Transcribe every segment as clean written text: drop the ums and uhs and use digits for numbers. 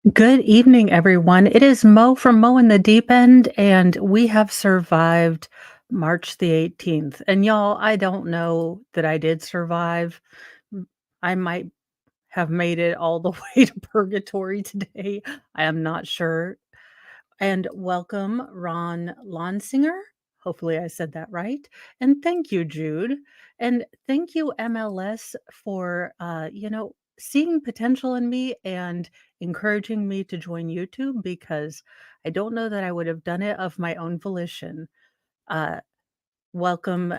Good evening, everyone. It is Mo from Mo in the Deep End, and we have survived March the 18th. And y'all, I don't know that I did survive. M- I might have made it all the way to purgatory today. I am not sure. And welcome, Ron Lonsinger. Hopefully, I said that right. And thank you, Jude. And thank you, MLS, for seeing potential in me and encouraging me to join YouTube because I don't know that I would have done it of my own volition. Uh, welcome,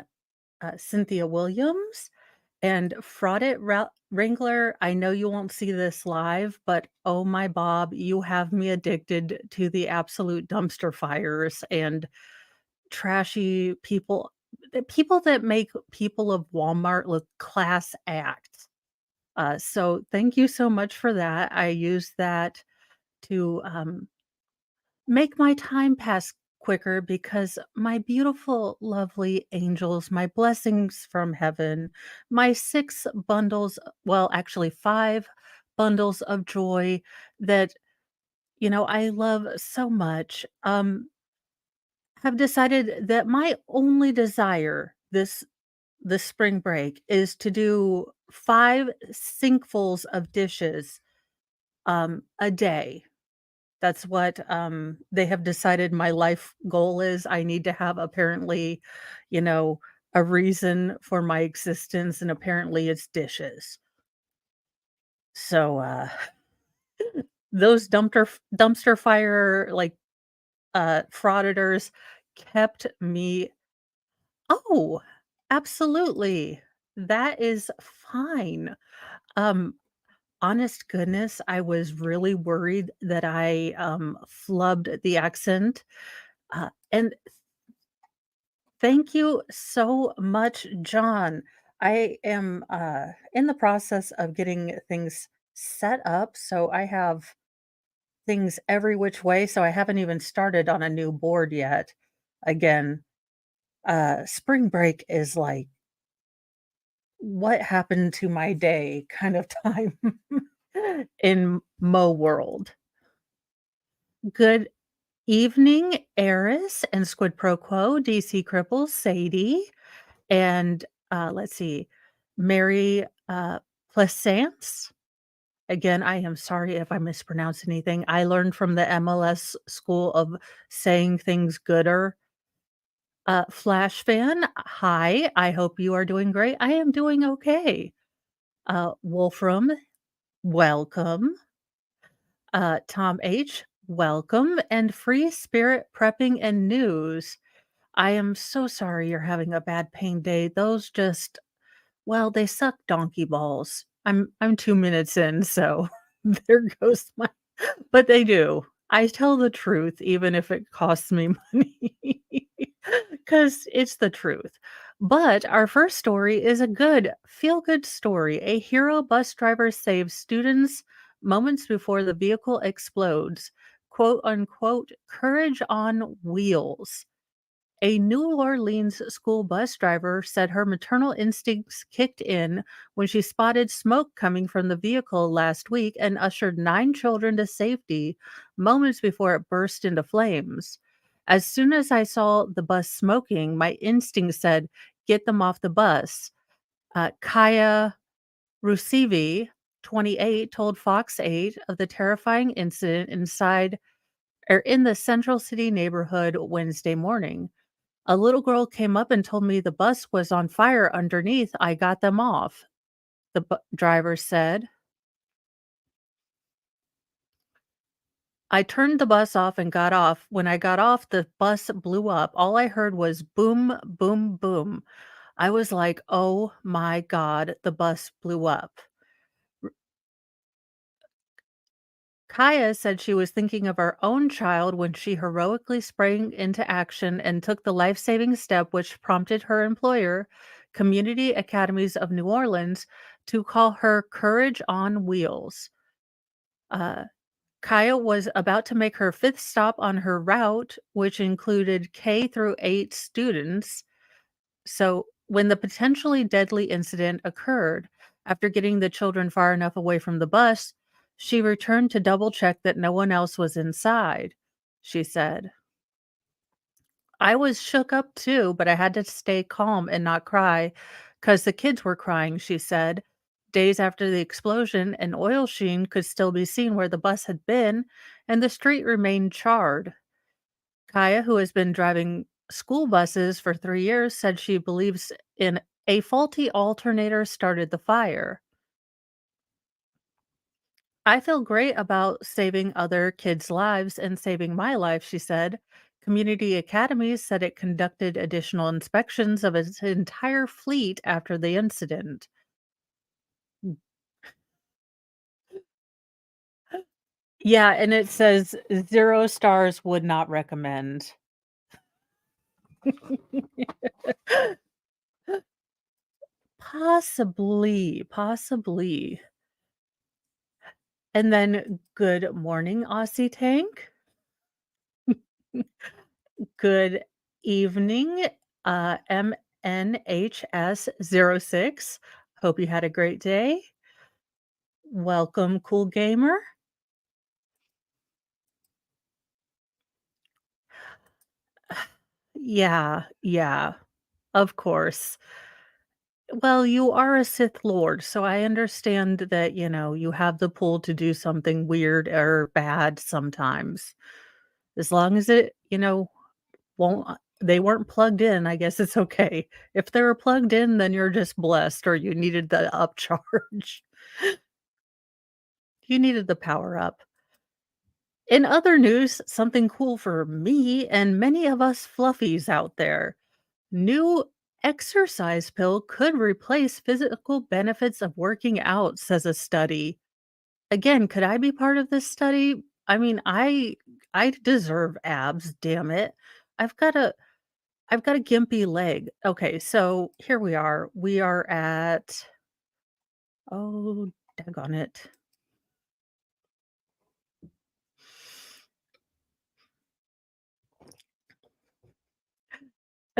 Cynthia Williams and Wrangler. I know you won't see this live, but oh my Bob, you have me addicted to the absolute dumpster fires and trashy people, the people that make people of Walmart look class act. So thank you so much for that. I use that to make my time pass quicker because my beautiful, lovely angels, my blessings from heaven, my six bundles, well, actually five bundles of joy that, I love so much, have decided that my only desire this spring break is to do 5 sinkfuls of dishes, a day. That's what, they have decided my life goal is. I need to have apparently, you know, a reason for my existence, and apparently it's dishes. So, those dumpster fire, like, frauditors kept me. Oh, absolutely. That is fine. Um, honest goodness, I was really worried that I, flubbed the accent. And thank you so much, John. I am in the process of getting things set up. So I have things every which way. So I haven't even started on a new board yet. Again, spring break is like, what happened to my day kind of time in Mo world. Good evening, Eris and Squid Pro Quo, DC Cripple, Sadie. And, let's see, Mary, Plaisance. Again, I am sorry if I mispronounce anything. I learned from the MLS school of saying things gooder. Flash fan, hi, I hope you are doing great. I am doing okay. Wolfram, welcome. Tom H, welcome. And Free Spirit Prepping and News. I am so sorry you're having a bad pain day. Those just well, they suck donkey balls. I'm 2 minutes in, so there goes my but they do. I tell the truth even if it costs me money, because it's the truth. But our first story is a good feel-good story. A hero bus driver saves students moments before the vehicle explodes. Quote, unquote, "Courage on wheels." A New Orleans school bus driver said her maternal instincts kicked in when she spotted smoke coming from the vehicle last week and ushered 9 children to safety moments before it burst into flames. As soon as I saw the bus smoking, my instinct said, "Get them off the bus." Kaya Rusivi, 28, told Fox 8 of the terrifying incident inside or in the Central City neighborhood Wednesday morning. "A little girl came up and told me the bus was on fire underneath. I got them off," the driver said. "I turned the bus off and got off. When I got off, the bus blew up. All I heard was boom, boom, boom. I was like, oh my God, the bus blew up." Kaya said she was thinking of her own child when she heroically sprang into action and took the life saving step, which prompted her employer, Community Academies of New Orleans, to call her Courage on Wheels. Uh, Kaya was about to make her fifth stop on her route, which included K through 8 students. So, when the potentially deadly incident occurred, after getting the children far enough away from the bus, She returned to double check that no one else was inside, she said. I was shook up too, but I had to stay calm and not cry because the kids were crying, she said. Days after the explosion, an oil sheen could still be seen where the bus had been, and the street remained charred. Kaya, who has been driving school buses for 3 years, said she believes in a faulty alternator started the fire. I feel great about saving other kids' lives and saving my life, she said. Community Academies said it conducted additional inspections of its entire fleet after the incident. Yeah, and it says 0 stars would not recommend. Possibly, possibly. And then, "Good morning, Aussie Tank." Good evening, MNHS06. Hope you had a great day. Welcome, cool gamer. Yeah, yeah, of course. Well, you are a Sith Lord, so I understand that, you have the pull to do something weird or bad sometimes. As long as won't they weren't plugged in, I guess it's okay. If they were plugged in, then you're just blessed or you needed the upcharge. You needed the power up. In other news, something cool for me and many of us fluffies out there. New exercise pill could replace physical benefits of working out, says a study. Again, could I be part of this study? I mean, I deserve abs, damn it. I've got a I've got a gimpy leg. Okay, so here we are. We are at oh, daggone it.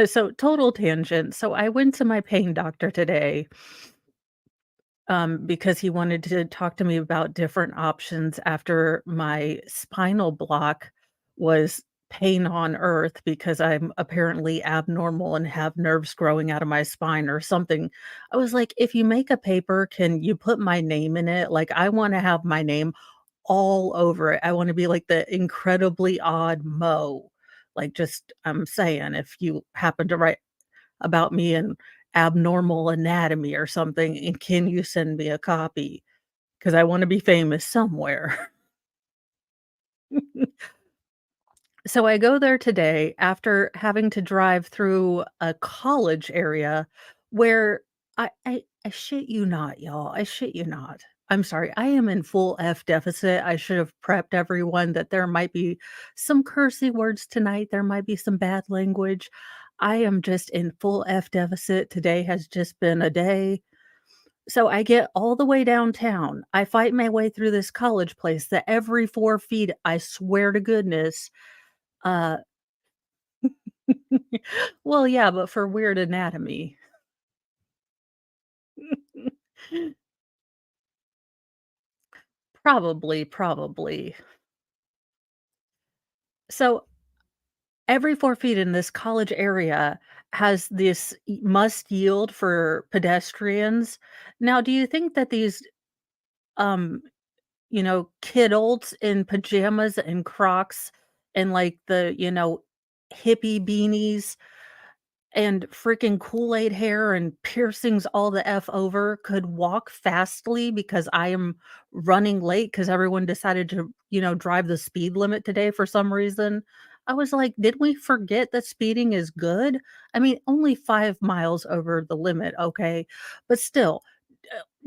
So total tangent. So I went to my pain doctor today, because he wanted to talk to me about different options after my spinal block was pain on earth because I'm apparently abnormal and have nerves growing out of my spine or something. I was like, if you make a paper, can you put my name in it? Like, I want to have my name all over it. I want to be like the incredibly odd Mo. Like, just, I'm saying, if you happen to write about me in abnormal anatomy or something, and can you send me a copy? Because I wanna be famous somewhere. So I go there today after having to drive through a college area where I shit you not, y'all, I shit you not. I'm sorry, I am in full F deficit. I should have prepped everyone that there might be some cursey words tonight, there might be some bad language. I am just in full F deficit. Today has just been a day. So I get all the way downtown. I fight my way through this college place that every 4 feet, I swear to goodness, uh well, yeah, but for weird anatomy. Probably, probably. So, every 4 feet in this college area has this must yield for pedestrians. Now, do you think that these, um, kidults in pajamas and Crocs and, like, hippie beanies and freaking Kool-Aid hair and piercings all the F over could walk fastly because I am running late because everyone decided to, drive the speed limit today for some reason. I was like, "Did we forget that speeding is good?" I mean, only 5 miles over the limit, okay? But still,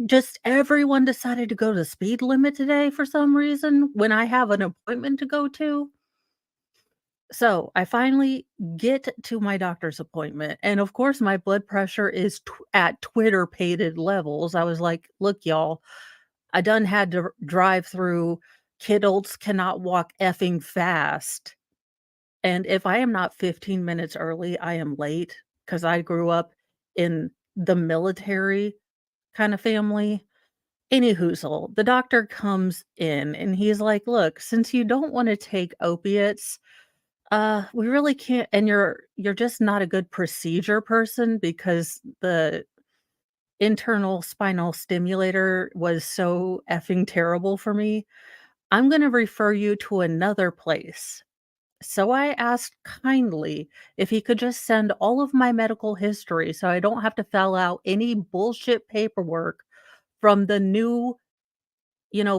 just everyone decided to go to the speed limit today for some reason when I have an appointment to go to. So, I finally get to my doctor's appointment, and of course, my blood pressure is at Twitter-pated levels. I was like, "Look, y'all, I done had to drive through kidults cannot walk effing fast, and if I am not 15 minutes early, I am late because I grew up in the military kinda family, Anyhoozle, the doctor comes in and he's like, "Look, since you don't wanna take opiates, we really can't and you're just not a good procedure person because the internal spinal stimulator was so effing terrible for me. I'm gonna refer you to another place." So I asked kindly if he could just send all of my medical history so I don't have to fill out any bullshit paperwork from the new,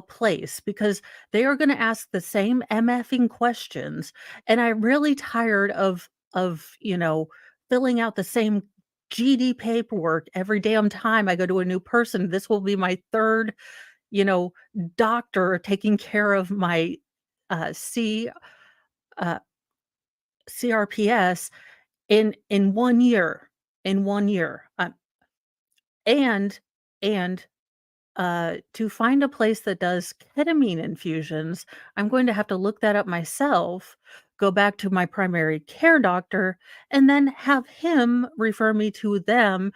place because they are gonna ask the same MFing questions, and I'm really tired of filling out the same GD paperwork every damn time I go to a new person. This will be my 3rd, you know, doctor taking care of my, C uh, CRPS in 1 year, in 1 year, and and to find a place that does ketamine infusions, I'm going to have to look that up myself, go back to my primary care doctor, and then have him refer me to them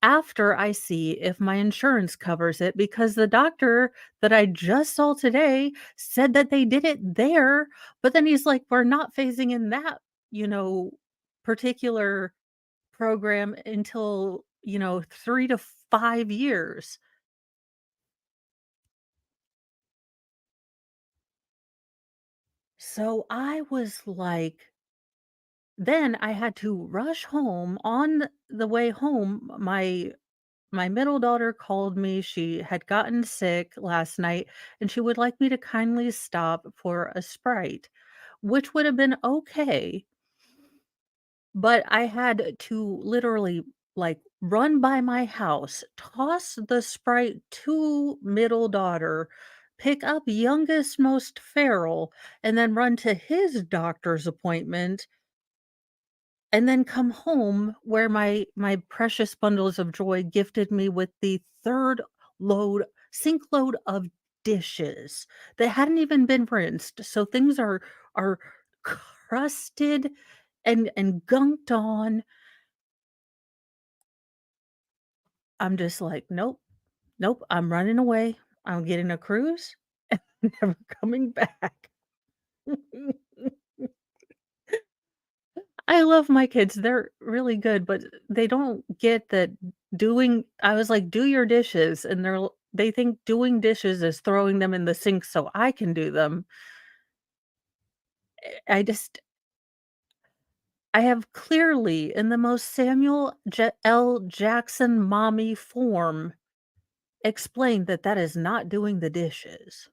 after I see if my insurance covers it because the doctor that I just saw today said that they did it there, but then he's like, "We're not phasing in that, you know, particular program until, 3 to 5 years." So I was like then I had to rush home. On the way home, my middle daughter called me. She had gotten sick last night, and she would like me to kindly stop for a Sprite, which would have been okay, but I had to literally, like, run by my house, toss the Sprite to middle daughter, pick up youngest most feral, and then run to his doctor's appointment and then come home where my precious bundles of joy gifted me with the 3rd sink load of dishes that hadn't even been rinsed, so things are crusted and gunked on. I'm just like, "Nope, nope, I'm running away. I'm getting a cruise and never coming back." I love my kids, they're really good, but they don't get that doing I was like, "Do your dishes," and they think doing dishes is throwing them in the sink so I can do them. I have clearly, in the most Samuel L. Jackson mommy form, explained that that is not doing the dishes.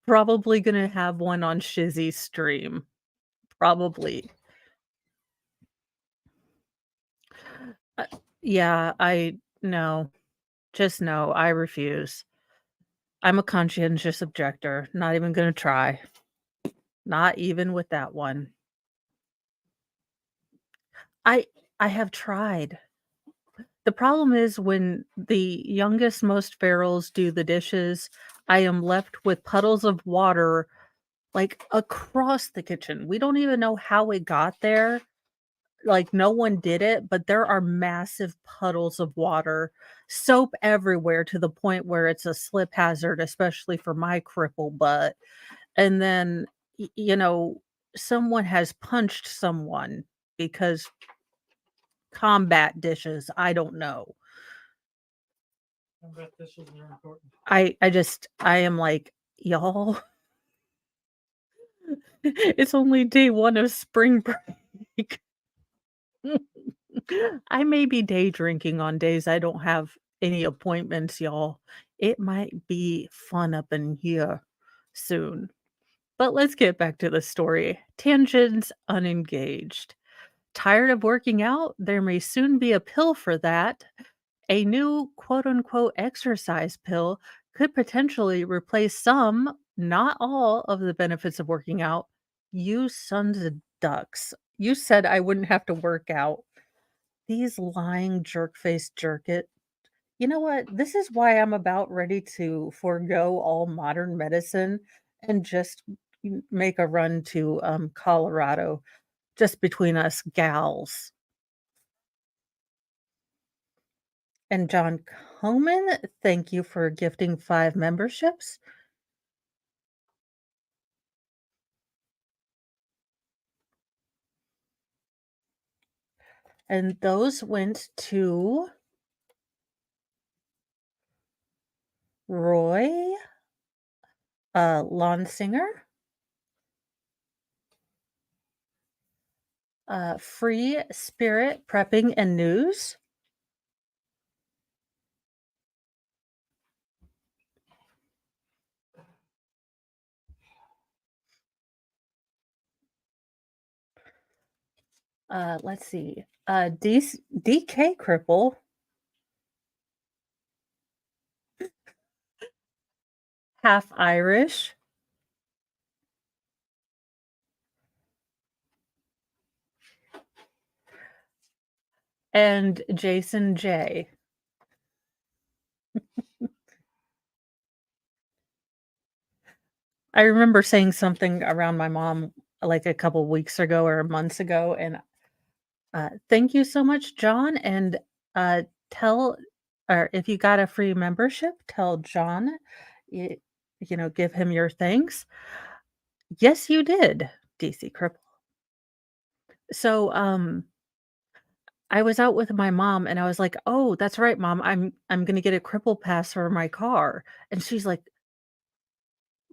Probably gonna have one on Shizzy's stream. Probably. Uh, yeah, I no. Just no, I refuse. I'm a conscientious objector, not even gonna try. Not even with that one. I I have tried. The problem is when the youngest, most ferals do the dishes, I am left with puddles of water, like, across the kitchen. We don't even know how it got there. Like, no one did it, but there are massive puddles of water, soap everywhere to the point where it's a slip hazard, especially for my cripple butt. And then, someone has punched someone because combat dishes, I don't know. I am like, "Y'all, it's only day 1 of spring break." I may be day drinking on days I don't have any appointments, y'all. It might be fun up in here soon. But let's get back to the story. Tangents unengaged. Tired of working out? There may soon be a pill for that. A new quote unquote exercise pill could potentially replace some, not all, of the benefits of working out. You sons of ducks. You said I wouldn't have to work out. These lying jerk-faced jerk it. You know what? This is why I'm about ready to forego all modern medicine and just make a run to Colorado, just between us gals. And John Homan, thank you for gifting 5 memberships, and those went to Roy, Lawn Singer, Free Spirit Prepping and News, let's see, DK Cripple, Half Irish, and Jason J. I remember saying something around my mom, like, a couple weeks ago or months ago, and, thank you so much, John, and, uh, tell or if you got a free membership, tell John, y give him your thanks. Yes, you did, DC Cripple. So, I was out with my mom, and I was like, "Oh, that's right, mom, I'm gonna get a cripple pass for my car," and she's like,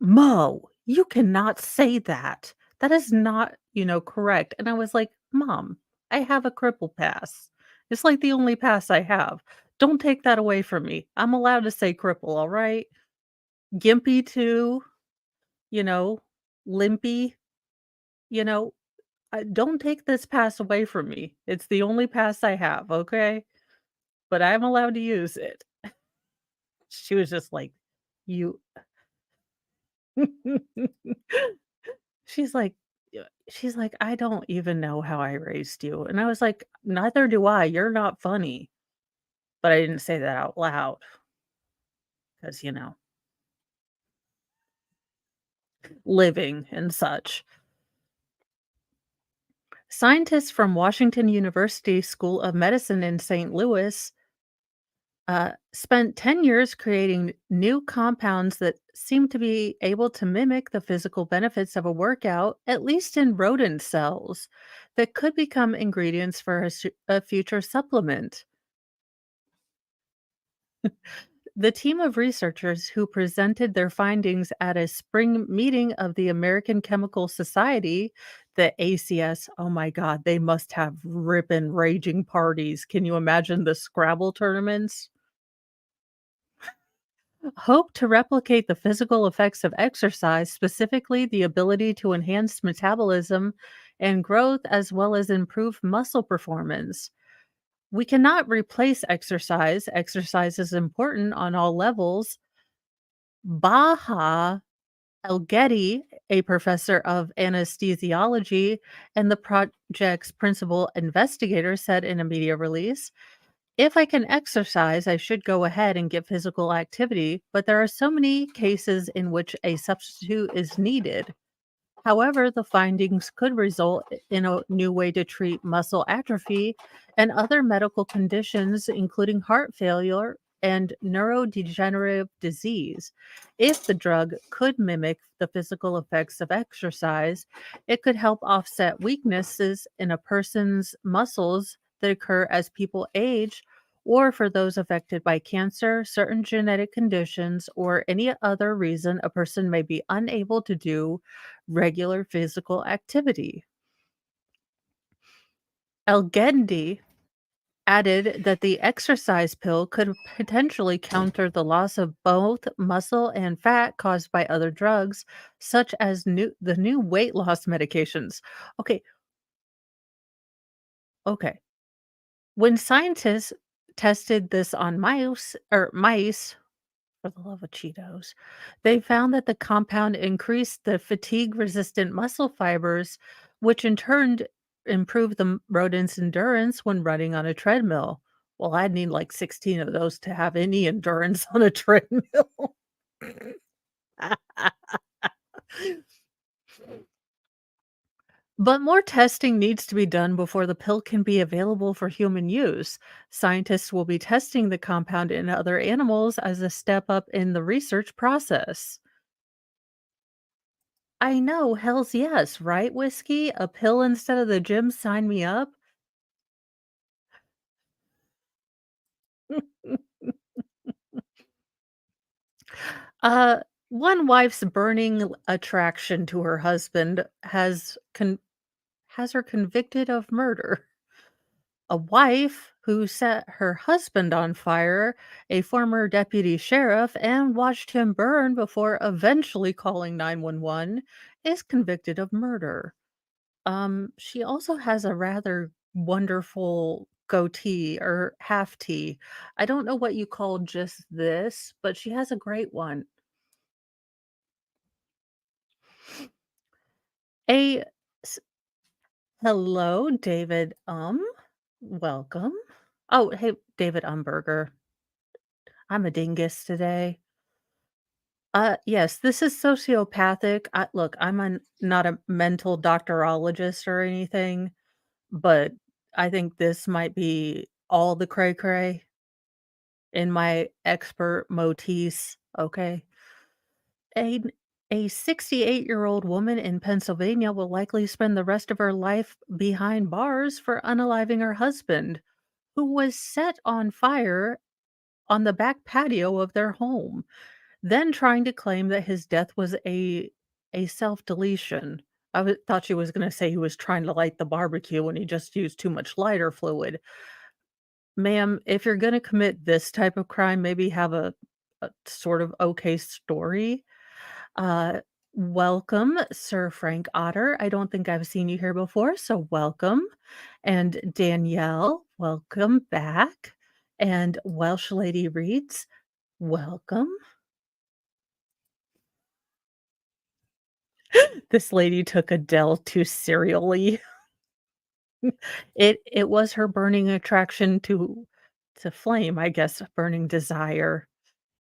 "Mo, you cannot say that. That is not, correct." And I was like, "Mom, I have a cripple pass. It's like the only pass I have. Don't take that away from me. I'm allowed to say cripple, all right? Gimpy too, you know, limpy, you know, don't take this pass away from me. It's the only pass I have, okay? But I'm allowed to use it." She was just like, "You." She's like she's like, "I don't even know how I raised you." And I was like, "Neither do I. You're not funny." But I didn't say that out loud because, living and such. Scientists from Washington University School of Medicine in St. Louis spent 10 years creating new compounds that seem to be able to mimic the physical benefits of a workout, at least in rodent cells, that could become ingredients for a future supplement. The team of researchers who presented their findings at a spring meeting of the American Chemical Society, the ACS, oh my God, they must have ripping, raging parties. Can you imagine the Scrabble tournaments? Hope to replicate the physical effects of exercise, specifically the ability to enhance metabolism and growth, as well as improve muscle performance. We cannot replace exercise. Exercise is important on all levels. Baha El-Getty, a professor of anesthesiology and the project's principal investigator, said in a media release, "If I can exercise, I should go ahead and get physical activity, but there are so many cases in which a substitute is needed. However, the findings could result in a new way to treat muscle atrophy and other medical conditions, including heart failure and neurodegenerative disease. If the drug could mimic the physical effects of exercise, it could help offset weaknesses in a person's muscles that occur as people age." Or for those affected by cancer, certain genetic conditions, or any other reason a person may be unable to do regular physical activity. El-Gendi added that the exercise pill could potentially counter the loss of both muscle and fat caused by other drugs, such as the new weight loss medications. Okay, okay. When scientists tested this on mice, for the love of Cheetos, they found that the compound increased the fatigue-resistant muscle fibers, which in turn improved the rodent's endurance when running on a treadmill. Well, I'd need like 16 of those to have any endurance on a treadmill. But more testing needs to be done before the pill can be available for human use. Scientists will be testing the compound in other animals as a step up in the research process. I know, hell's yes, right, Whiskey? A pill instead of the gym, sign me up. Uh, One wife's burning attraction to her husband has her convicted of murder. A wife who set her husband on fire, a former deputy sheriff, and watched him burn before eventually calling 911, is convicted of murder. She also has a rather wonderful goatee or half tee. I don't know what you call just this, but she has a great one. A s- Hello, David. Welcome. Oh, hey, David Umberger. I'm a dingus today. Yes, this is sociopathic. Look, not a mental doctorologist or anything, but I think this might be all the cray cray in my expert motis. Okay. A a 68-year-old woman in Pennsylvania will likely spend the rest of her life behind bars for unaliving her husband, who was set on fire on the back patio of their home, then trying to claim that his death was a self-deletion. Thought she was gonna say he was trying to light the barbecue and he just used too much lighter fluid. Ma'am, if you're gonna commit this type of crime, maybe have a sort of okay story. Uh, Welcome, Sir Frank Otter. I don't think I've seen you here before, so welcome. And Danielle, welcome back. And Welsh Lady Reads, welcome. This lady took Adele too serially. It was her burning attraction to flame, I guess, burning desire.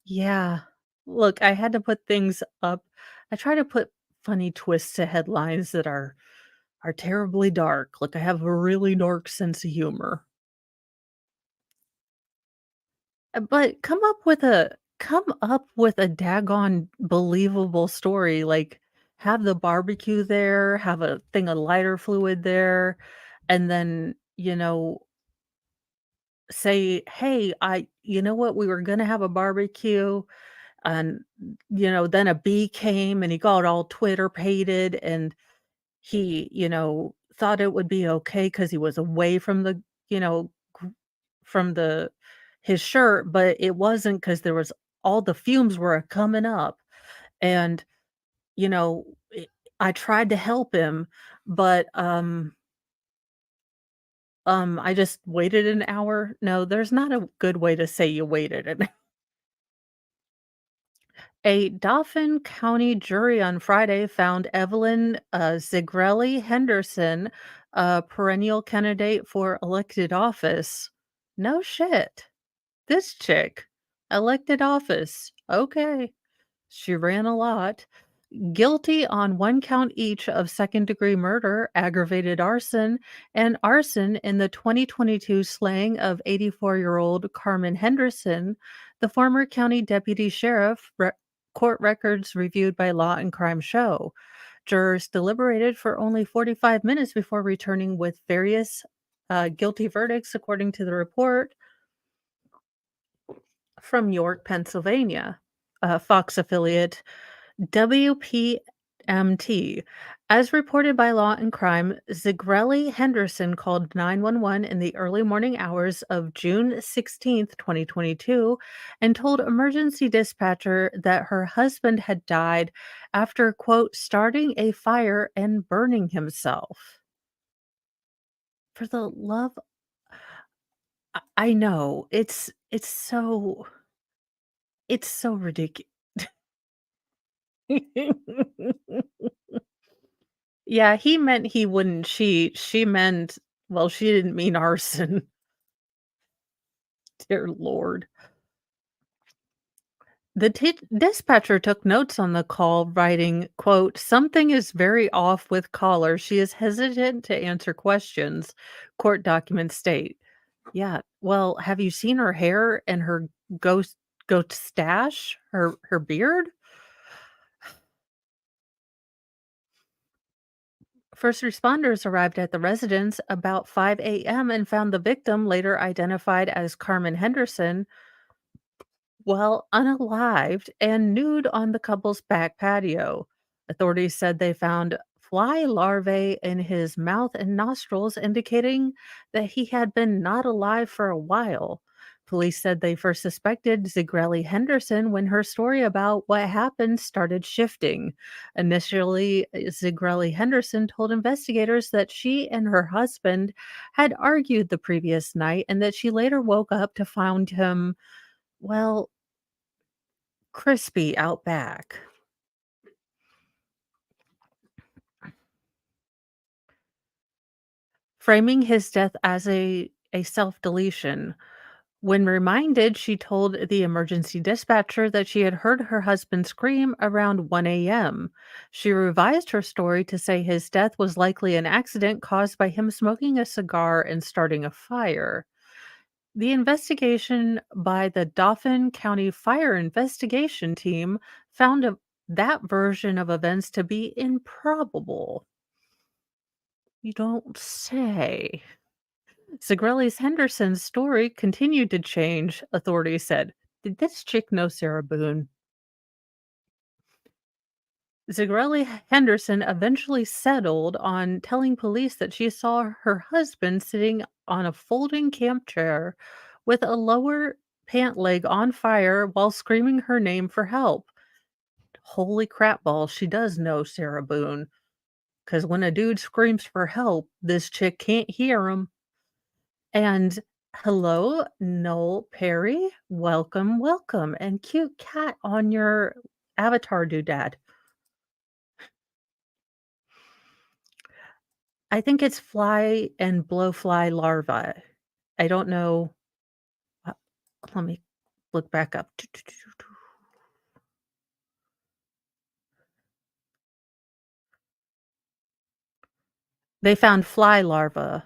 Yeah. Look, I had to put things up. I try to put funny twists to headlines that are terribly dark. Like I have a really dark sense of humor. But come up with a daggone believable story. Like have the barbecue there, have a thing of lighter fluid there, and then, say, "Hey, you know what? We were gonna have a barbecue and then a bee came and he got all Twitter pated and he, thought it would be okay because he was away from you know, gr from his shirt, but it wasn't because there was all the fumes were coming up, and, you know, I tried to help him, but, I just waited an hour. No, there's not a good way to say you waited an A Dauphin County jury on Friday found Evelyn Zigrelli Henderson a perennial candidate for elected office. No shit. This chick, elected office. Okay. She ran a lot. Guilty on one count each of second-degree murder, aggravated arson, and arson in the 2022 slaying of 84-year-old Carmen Henderson, the former county deputy sheriff, court records reviewed by Law and Crime show. Jurors deliberated for only 45 minutes before returning with various guilty verdicts, according to the report from York, Pennsylvania. Fox affiliate WPMT. As reported by Law and Crime, Zigrelli Henderson called 911 in the early morning hours of June 16th, 2022, and told emergency dispatcher that her husband had died after, quote, starting a fire and burning himself. For the love, I know it's so ridiculous. Yeah, he meant he wouldn't cheat. She meant well, she didn't mean arson. Dear Lord. The dispatcher took notes on the call, writing, quote, "Something is very off with caller. She is hesitant to answer questions," court documents state. Yeah. Well, have you seen her hair and her ghost goat stash? Her beard? First responders arrived at the residence about 5 a.m. and found the victim, later identified as Carmen Henderson, well, unalived and nude on the couple's back patio. Authorities said they found fly larvae in his mouth and nostrils, indicating that he had been not alive for a while. Police said they first suspected Zigrelli Henderson when her story about what happened started shifting. Initially, Zigrelli Henderson told investigators that she and her husband had argued the previous night and that she later woke up to find him, well, crispy out back, framing his death as a self-deletion. When reminded, she told the emergency dispatcher that she had heard her husband scream around 1 a.m. She revised her story to say his death was likely an accident caused by him smoking a cigar and starting a fire. The investigation by the Dauphin County Fire Investigation Team found that version of events to be improbable. You don't say. Zigrelli's Henderson's story continued to change, authorities said. Did this chick know Sarah Boone? Zigrelli Henderson eventually settled on telling police that she saw her husband sitting on a folding camp chair with a lower pant leg on fire while screaming her name for help. Holy crap balls, she does know Sarah Boone. Because when a dude screams for help, this chick can't hear him. And hello, Noel Perry. Welcome, welcome. And cute cat on your avatar doodad. I think it's fly and blowfly larvae. I don't know. uh, Let me look back up. They found fly larvae,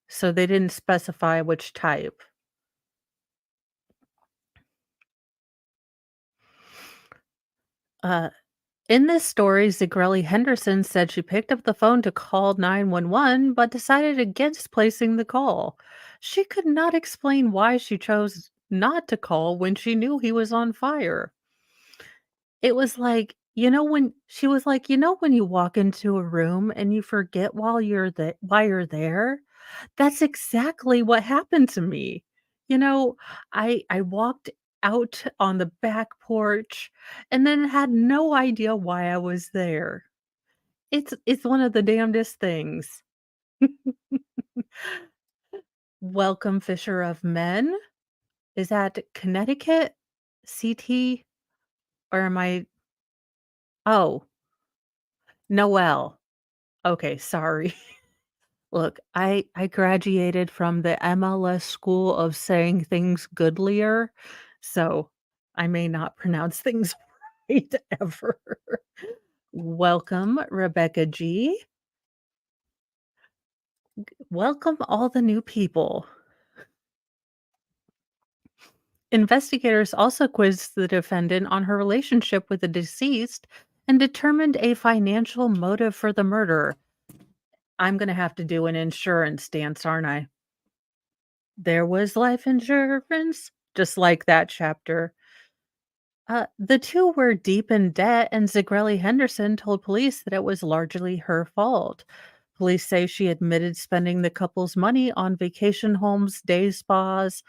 so they didn't specify which type. Uh, In this story, Zigrelli Henderson said she picked up the phone to call 911 but decided against placing the call. She could not explain why she chose not to call when she knew he was on fire. It was like, when she was like, when you walk into a room and you forget why you're there? That's exactly what happened to me. You know, I walked out on the back porch and then had no idea why I was there. It's one of the damnedest things. Welcome, Fisher of Men. Is that Connecticut? CT? Or am I Oh, Noel. Okay, sorry. Look, I graduated from the MLS school of saying things goodlier, so I may not pronounce things right ever. Welcome, Rebecca G. Welcome all the new people. Investigators also quizzed the defendant on her relationship with the deceased and determined a financial motive for the murder. I'm going to have to do an insurance dance, aren't I? There was life insurance, just like that chapter. The two were deep in debt, and Zigrelli Henderson told police that it was largely her fault. Police say she admitted spending the couple's money on vacation homes, day spas,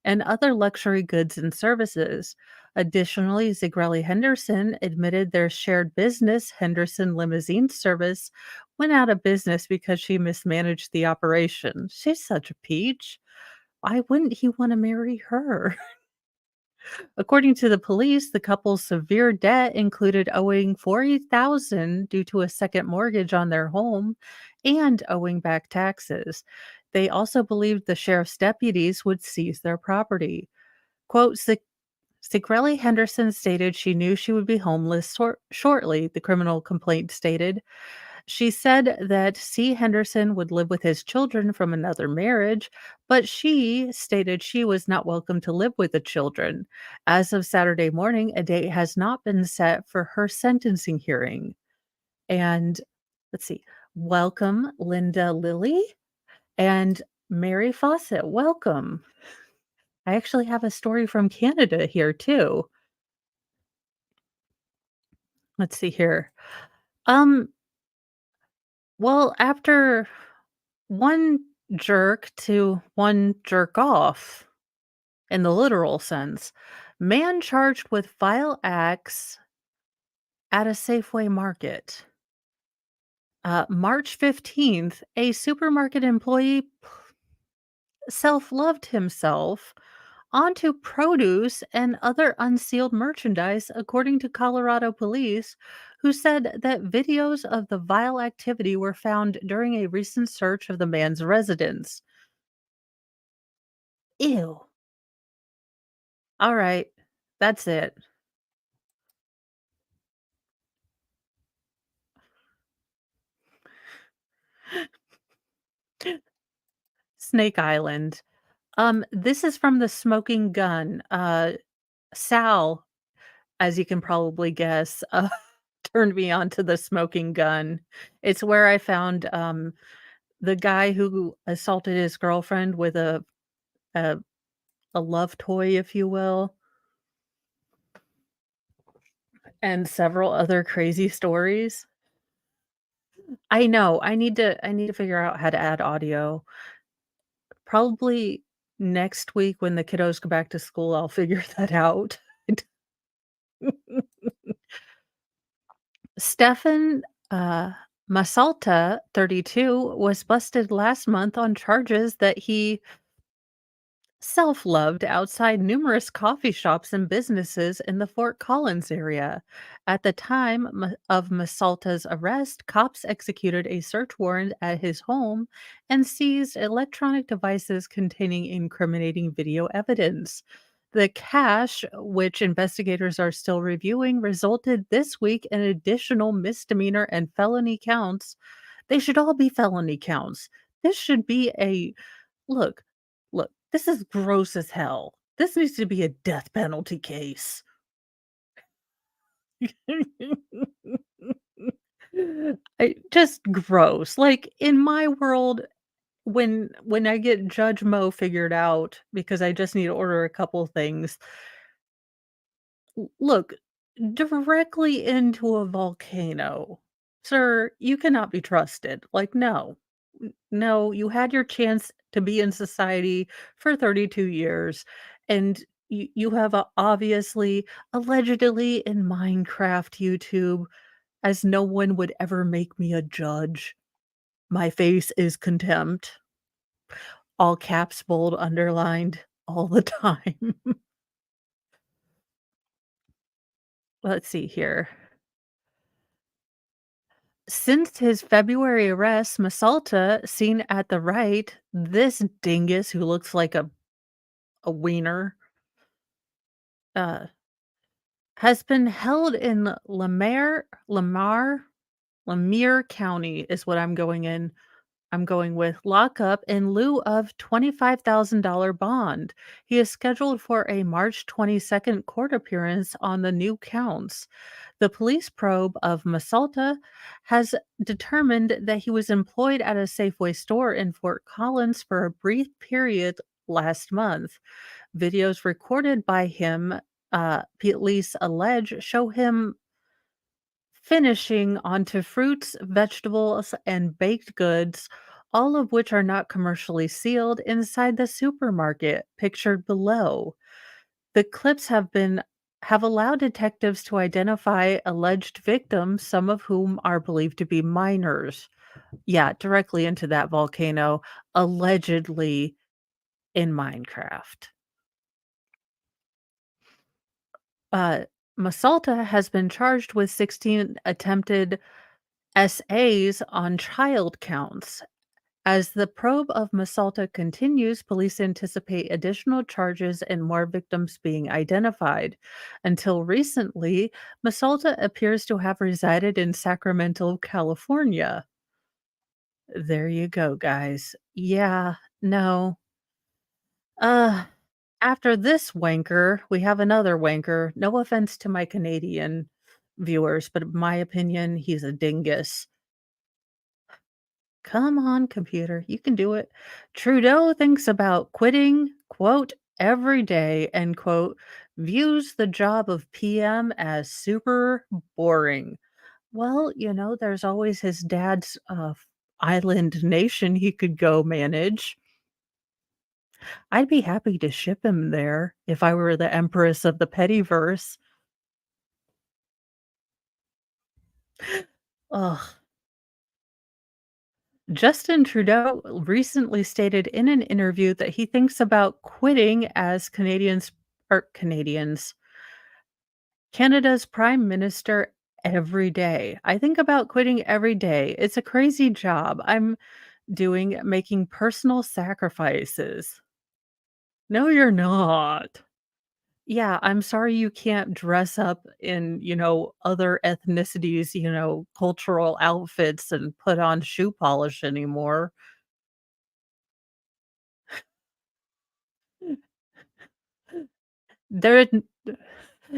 and other luxury goods and services. Additionally, Zigrelli Henderson admitted their shared business, Henderson Limousine Service, went out of business because she mismanaged the operation. She's such a peach. Why wouldn't he want to marry her? According to the police, the couple's severe debt included owing 40,000 due to a second mortgage on their home and owing back taxes. They also believed the sheriff's deputies would seize their property. Quote, Sigrelli Henderson stated she knew she would be homeless shortly, the criminal complaint stated. She said that C. Henderson would live with his children from another marriage, but she stated she was not welcome to live with the children. As of Saturday morning, a date has not been set for her sentencing hearing. And let's see, welcome, Linda Lilly and Mary Fawcett. Welcome. I actually have a story from Canada here too. Let's see here. Um, well, after one jerk to one jerk off in the literal sense, man charged with vile acts at a Safeway market. March 15th, a supermarket employee self-loved himself onto produce and other unsealed merchandise, according to Colorado police, who said that videos of the vile activity were found during a recent search of the man's residence. Ew. All right. That's it. Snake Island. This is from the Smoking Gun. Sal, as you can probably guess, turned me on to the Smoking Gun. It's where I found the guy who assaulted his girlfriend with a a love toy, if you will, and several other crazy stories. I know, I need to figure out how to add audio. Probably next week when the kiddos go back to school, I'll figure that out. Stefan, Masalta, 32, was busted last month on charges that he self-loved outside numerous coffee shops and businesses in the Fort Collins area. At the time of Masalta's arrest, cops executed a search warrant at his home and seized electronic devices containing incriminating video evidence. The cache, which investigators are still reviewing, resulted this week in additional misdemeanor and felony counts. They should all be felony counts. This should be a look, look, this is gross as hell. This needs to be a death penalty case. Just gross. Like, in my world, when I get Judge Mo figured out because I just need to order a couple things, look, directly into a volcano. Sir, you cannot be trusted. Like, no. No, you had your chance to be in society for 32 years, and you have obviously, allegedly in Minecraft YouTube, as no one would ever make me a judge. My face is contempt. All caps, bold, underlined, all the time. Let's see here. Since his February arrest, Masalta, seen at the right, this dingus who looks like a wiener, uh, has been held in Lamar County is what I'm going with lockup in lieu of $25,000 bond. He is scheduled for a March 22nd court appearance on the new counts. The police probe of Masalta has determined that he was employed at a Safeway store in Fort Collins for a brief period last month. Videos recorded by him, police allege, show him finishing onto fruits, vegetables, and baked goods, all of which are not commercially sealed inside the supermarket pictured below. The clips have allowed detectives to identify alleged victims, some of whom are believed to be minors. Yeah, directly into that volcano, allegedly in Minecraft. Uh, Masalta has been charged with 16 attempted SAs on child counts. As the probe of Masalta continues, police anticipate additional charges and more victims being identified. Until recently, Masalta appears to have resided in Sacramento, California. There you go, guys. Yeah, no. Uh, After this wanker, we have another wanker. No offense to my Canadian viewers, but in my opinion, he's a dingus. Come on, computer, you can do it. Trudeau thinks about quitting, quote, every day, end quote, views the job of PM as super boring. Well, there's always his dad's island nation he could go manage. I'd be happy to ship him there if I were the empress of the pettyverse. Ugh. Justin Trudeau recently stated in an interview that he thinks about quitting as Canada's prime minister every day. I think about quitting every day. It's a crazy job I'm doing, making personal sacrifices. No, you're not. Yeah, I'm sorry you can't dress up in, other ethnicities, cultural outfits and put on shoe polish anymore. There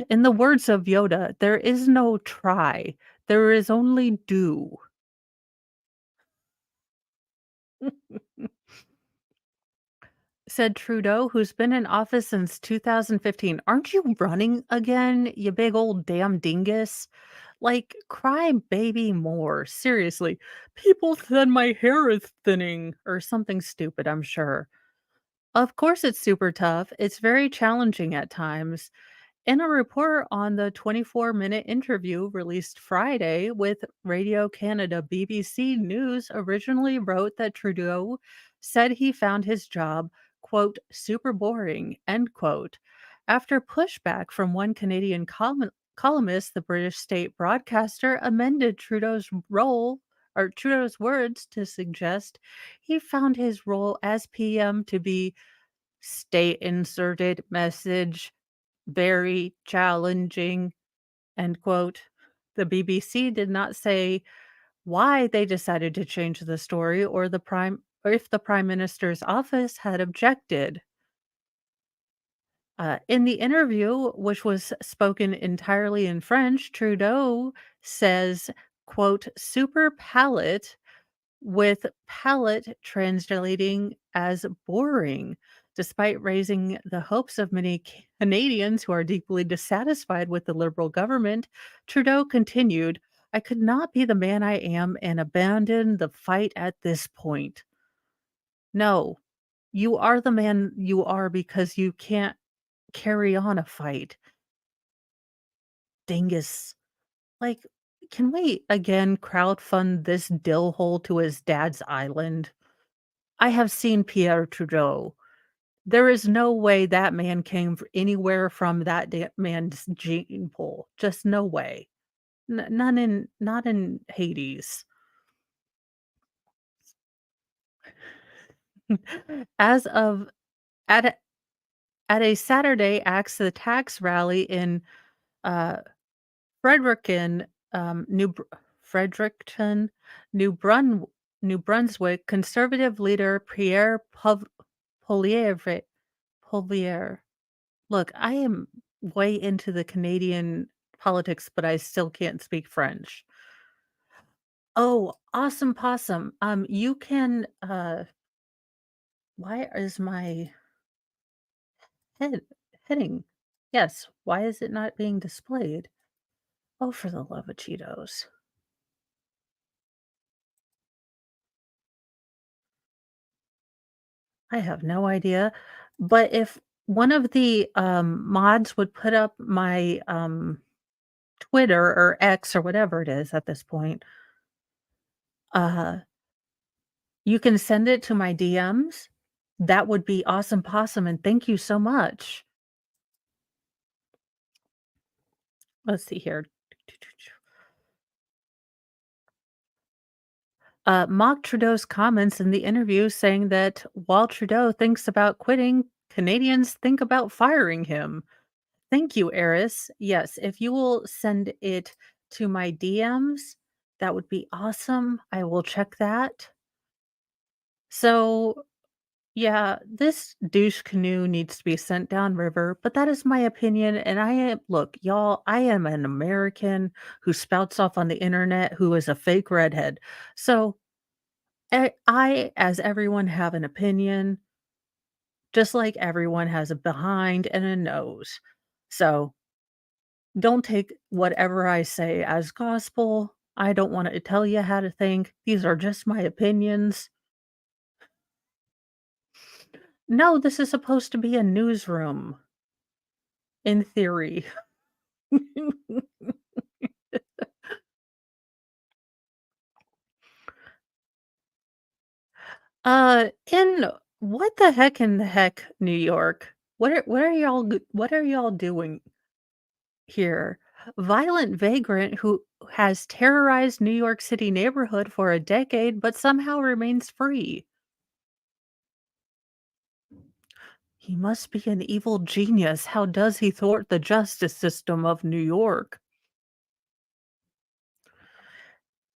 In the words of Yoda, there is no try, there is only do. Said Trudeau, who's been in office since 2015. Aren't you running again, you big old damn dingus? Like, cry baby more. Seriously. People said my hair is thinning or something stupid, I'm sure. Of course, it's super tough. It's very challenging at times. In a report on the 24-minute interview released Friday with Radio Canada, BBC News originally wrote that Trudeau said he found his job, quote, super boring, end quote. After pushback from one Canadian columnist, the British state broadcaster amended Trudeau's words to suggest he found his role as PM to be state inserted message very challenging, end quote. The BBC did not say why they decided to change the story or if the prime minister's office had objected. In the interview, which was spoken entirely in French, Trudeau says, quote, super palate with palette translating as boring. Despite raising the hopes of many Canadians who are deeply dissatisfied with the Liberal government, Trudeau continued, I could not be the man I am and abandon the fight at this point. No, you are the man you are because you can't carry on a fight. Dingus. Like, can we again crowdfund this dill hole to his dad's island? I have seen Pierre Trudeau. There is no way that man came anywhere from that man's gene pool. Just no way. Not in Hades. As of at a, at a Saturday Axe the Tax rally in uh, Fredericton, Fredericton, New Brun New Brunswick, conservative leader Pierre Poilievre Poilievre. Look, I am way into the Canadian politics, but I still can't speak French. Oh, awesome possum. You can, why is my head heading? Yes, why is it not being displayed? Oh, for the love of Cheetos. I have no idea. But if one of the mods would put up my Twitter or X or whatever it is at this point, uh you can send it to my DMs. That would be awesome possum, and thank you so much. Let's see here. mocked Trudeau's comments in the interview, saying that while Trudeau thinks about quitting, Canadians think about firing him. Thank you, Eris. Yes, if you will send it to my DMs, that would be awesome. I will check that. So, yeah, this douche canoe needs to be sent downriver, but that is my opinion. And I am, look, y'all, I am an American who spouts off on the internet who is a fake redhead. So, as everyone, have an opinion, just like everyone has a behind and a nose. So, don't take whatever I say as gospel. I don't want to tell you how to think. These are just my opinions. No, this is supposed to be a newsroom, in theory. In what the heck in the heck, New York? What are y'all doing here? Violent vagrant who has terrorized New York City neighborhood for a decade but somehow remains free. He must be an evil genius. How does he thwart the justice system of New York?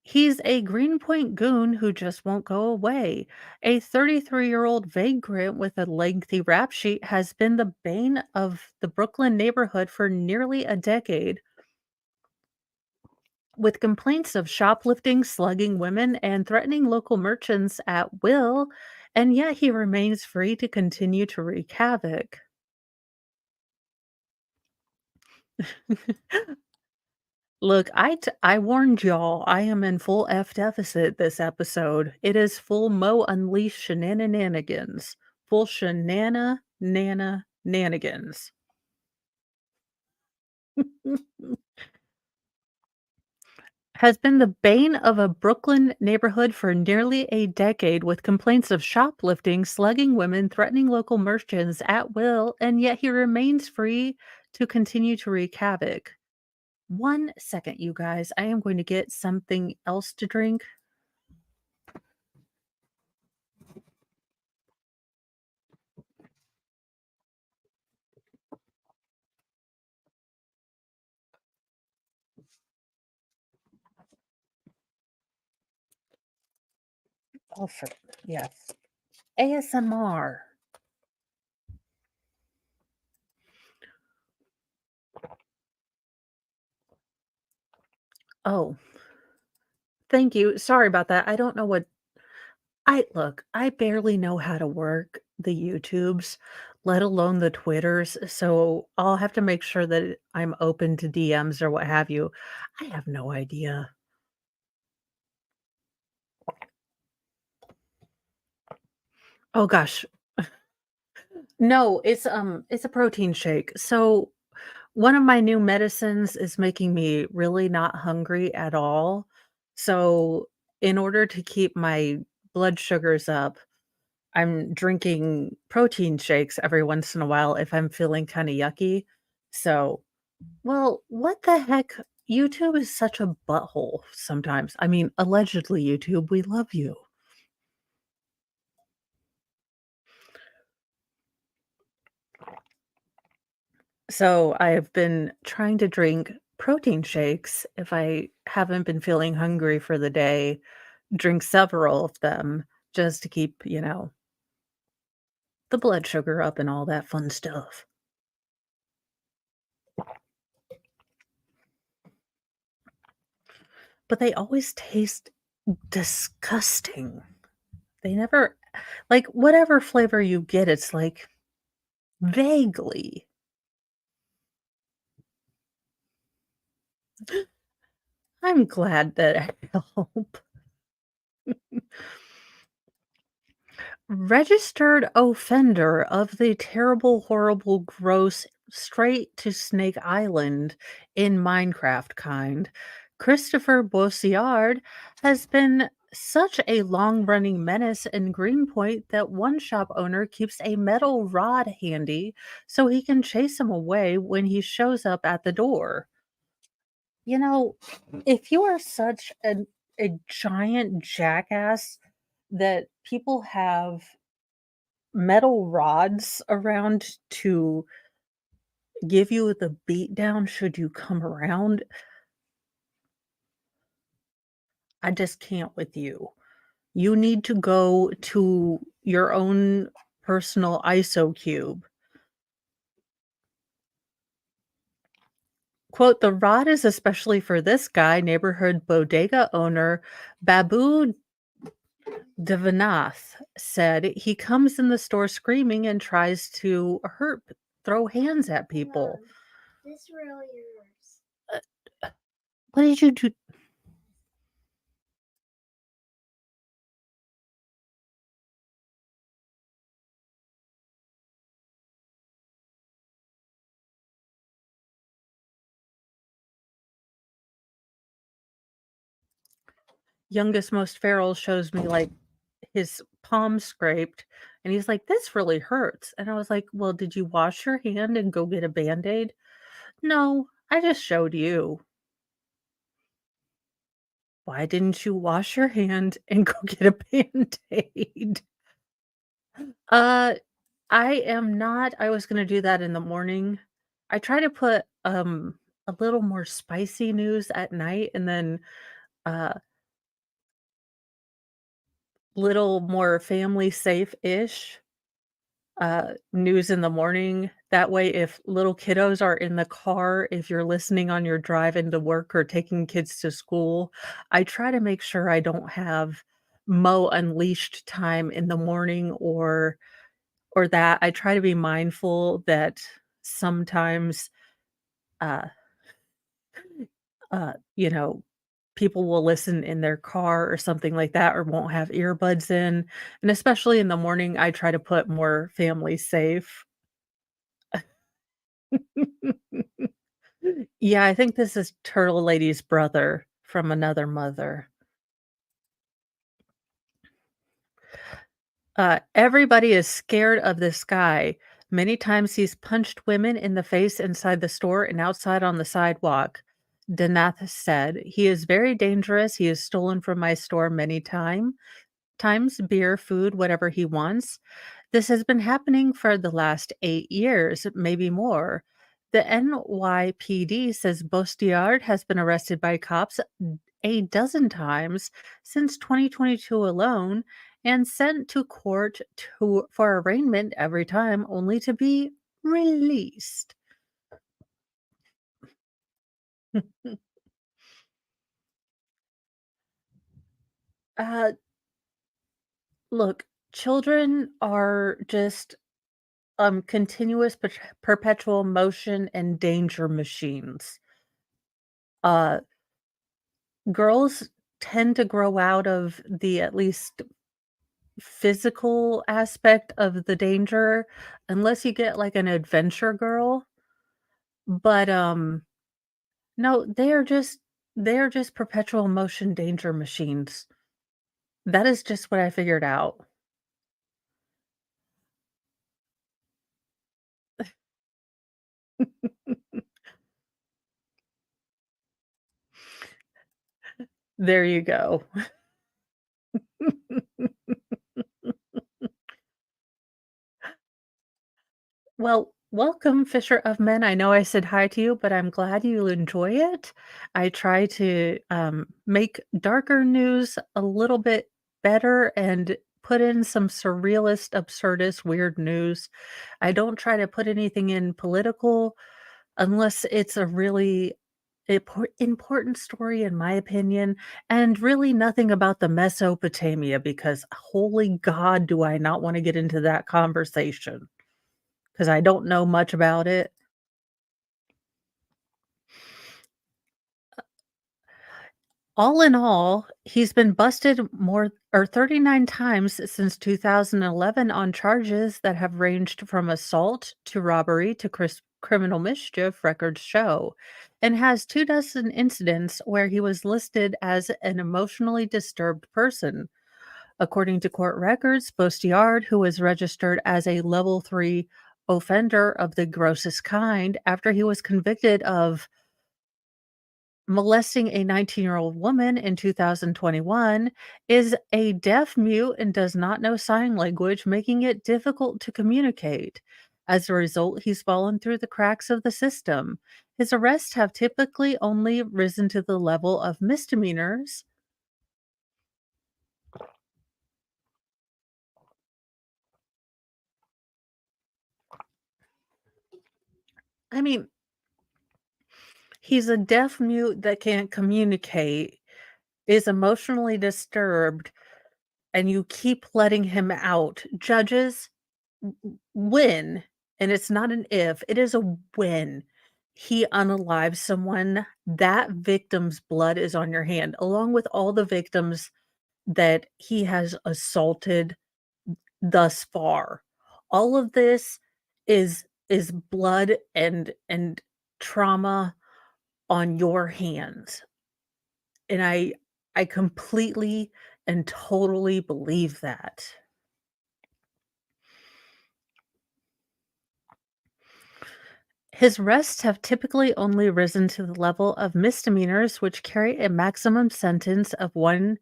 He's a Greenpoint goon who just won't go away. A 33-year-old vagrant with a lengthy rap sheet has been the bane of the Brooklyn neighborhood for nearly a decade, with complaints of shoplifting, slugging women, and threatening local merchants at will, and yet he remains free to continue to wreak havoc. Look, I warned y'all, I am in full F deficit this episode. It is full Mo Unleashed Shenanigans. Full nana nanigans. Has been the bane of a Brooklyn neighborhood for nearly a decade with complaints of shoplifting, slugging women, threatening local merchants at will, and yet he remains free to continue to wreak havoc. 1 second, you guys. I am going to get something else to drink. Oh, for yes. ASMR. Oh, thank you. Sorry about that. I don't know what I look, I barely know how to work the YouTubes, let alone the Twitters, so I'll have to make sure that I'm open to DMs or what have you. I have no idea. Oh gosh. No, it's a protein shake. So one of my new medicines is making me really not hungry at all. So in order to keep my blood sugars up, I'm drinking protein shakes every once in a while if I'm feeling kinda yucky. So, well, what the heck? YouTube is such a butthole sometimes. I mean, allegedly, YouTube, we love you. So, I've been trying to drink protein shakes if I haven't been feeling hungry for the day, drink several of them just to keep, the blood sugar up and all that fun stuff. But they always taste disgusting. They never like, whatever flavor you get, it's like, vaguely. I'm glad that I help. Registered offender of the terrible, horrible, gross, straight to Snake Island in Minecraft kind, Christopher Bossiard has been such a long-running menace in Greenpoint that one shop owner keeps a metal rod handy so he can chase him away when he shows up at the door. You know, if you are such an a giant jackass that people have metal rods around to give you the beat down should you come around. I just can't with you. You need to go to your own personal ISO cube. Quote, "The rod is especially for this guy," neighborhood bodega owner Babu Devanath said. "He comes in the store screaming and tries to throw hands at people." Mom, this really hurts. What did you do? Youngest most feral shows me like his palm scraped, and he's like, "This really hurts." And I was like, "Well, did you wash your hand and go get a Band-Aid?" "No, I just showed you." "Why didn't you wash your hand and go get a Band-Aid?" Uh, I am not. I was gonna do that in the morning. I try to put, a little more spicy news at night and then, uh, little more family safe-ish news in the morning. That way, if little kiddos are in the car, if you're listening on your drive into work or taking kids to school, I try to make sure I don't have Mo Unleashed time in the morning or that. I try to be mindful that sometimes, uh, you know, people will listen in their car or something like that or won't have earbuds in. And especially in the morning, I try to put more family safe. Yeah, I think this is Turtle Lady's brother from another mother. Everybody is scared of this guy. Many times he's punched women in the face inside the store and outside on the sidewalk. Danath said, "He is very dangerous. He has stolen from my store many times, beer, food, whatever he wants. This has been happening for the last 8 years, maybe more." The NYPD says Bostiard has been arrested by cops a dozen times since 2022 alone and sent to court for arraignment every time, only to be released. uh, Look, children are just continuous perpetual motion and danger machines. Uh, Girls tend to grow out of the at least physical aspect of the danger unless you get like an adventure girl. But no, they are just perpetual motion danger machines. That is just what I figured out. There you go. Well, welcome, Fisher of Men. I know I said hi to you, but I'm glad you enjoy it. I try to make darker news a little bit better and put in some surrealist, absurdist, weird news. I don't try to put anything in political unless it's a really important story, in my opinion, and really nothing about the Mesopotamia because holy God, do I not want to get into that conversation. 'Cause I don't know much about it. All in all, he's been busted more or 39 times since 2011 on charges that have ranged from assault to robbery to criminal mischief, records show, and has 2 dozen incidents where he was listed as an emotionally disturbed person. According to court records, Bostiard, who was registered as a level 3 offender of the grossest kind after he was convicted of Molesting a 19-year-old woman in 2021 is a deaf mute and does not know sign language, making it difficult to communicate. As a result, he's fallen through the cracks of the system. His arrests have typically only risen to the level of misdemeanors. I mean, he's a deaf mute that can't communicate, is emotionally disturbed, and you keep letting him out. Judges, win, and it's not an if, it is a win. He unalives someone, that victim's blood is on your hand, along with all the victims that he has assaulted thus far. All of this is blood and trauma on your hands, and I completely and totally believe that. His arrests have typically only risen to the level of misdemeanors, which carry a maximum sentence of 1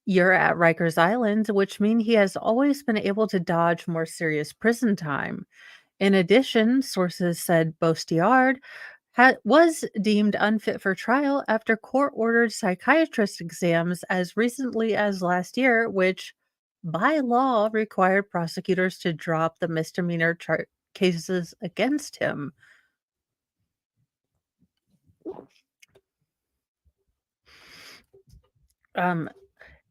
year at Rikers Island, which mean he has always been able to dodge more serious prison time. In addition, sources said Bostiard was deemed unfit for trial after court-ordered psychiatrist exams as recently as last year, which by law required prosecutors to drop the misdemeanor cases against him. Um,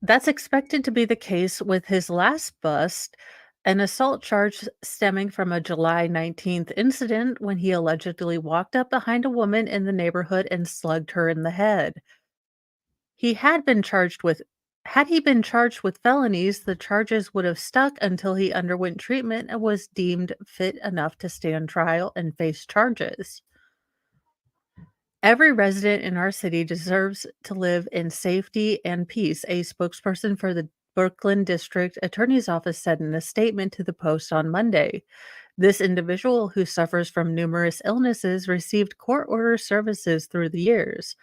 that's expected to be the case with his last bust, an assault charge stemming from a July 19th incident when he allegedly walked up behind a woman in the neighborhood and slugged her in the head. He had been charged with Had he been charged with felonies, the charges would have stuck until he underwent treatment and was deemed fit enough to stand trial and face charges. Every resident in our city deserves to live in safety and peace, a spokesperson for the Brooklyn District Attorney's Office said in a statement to the Post on Monday. This individual, who suffers from numerous illnesses, received court order services through the years.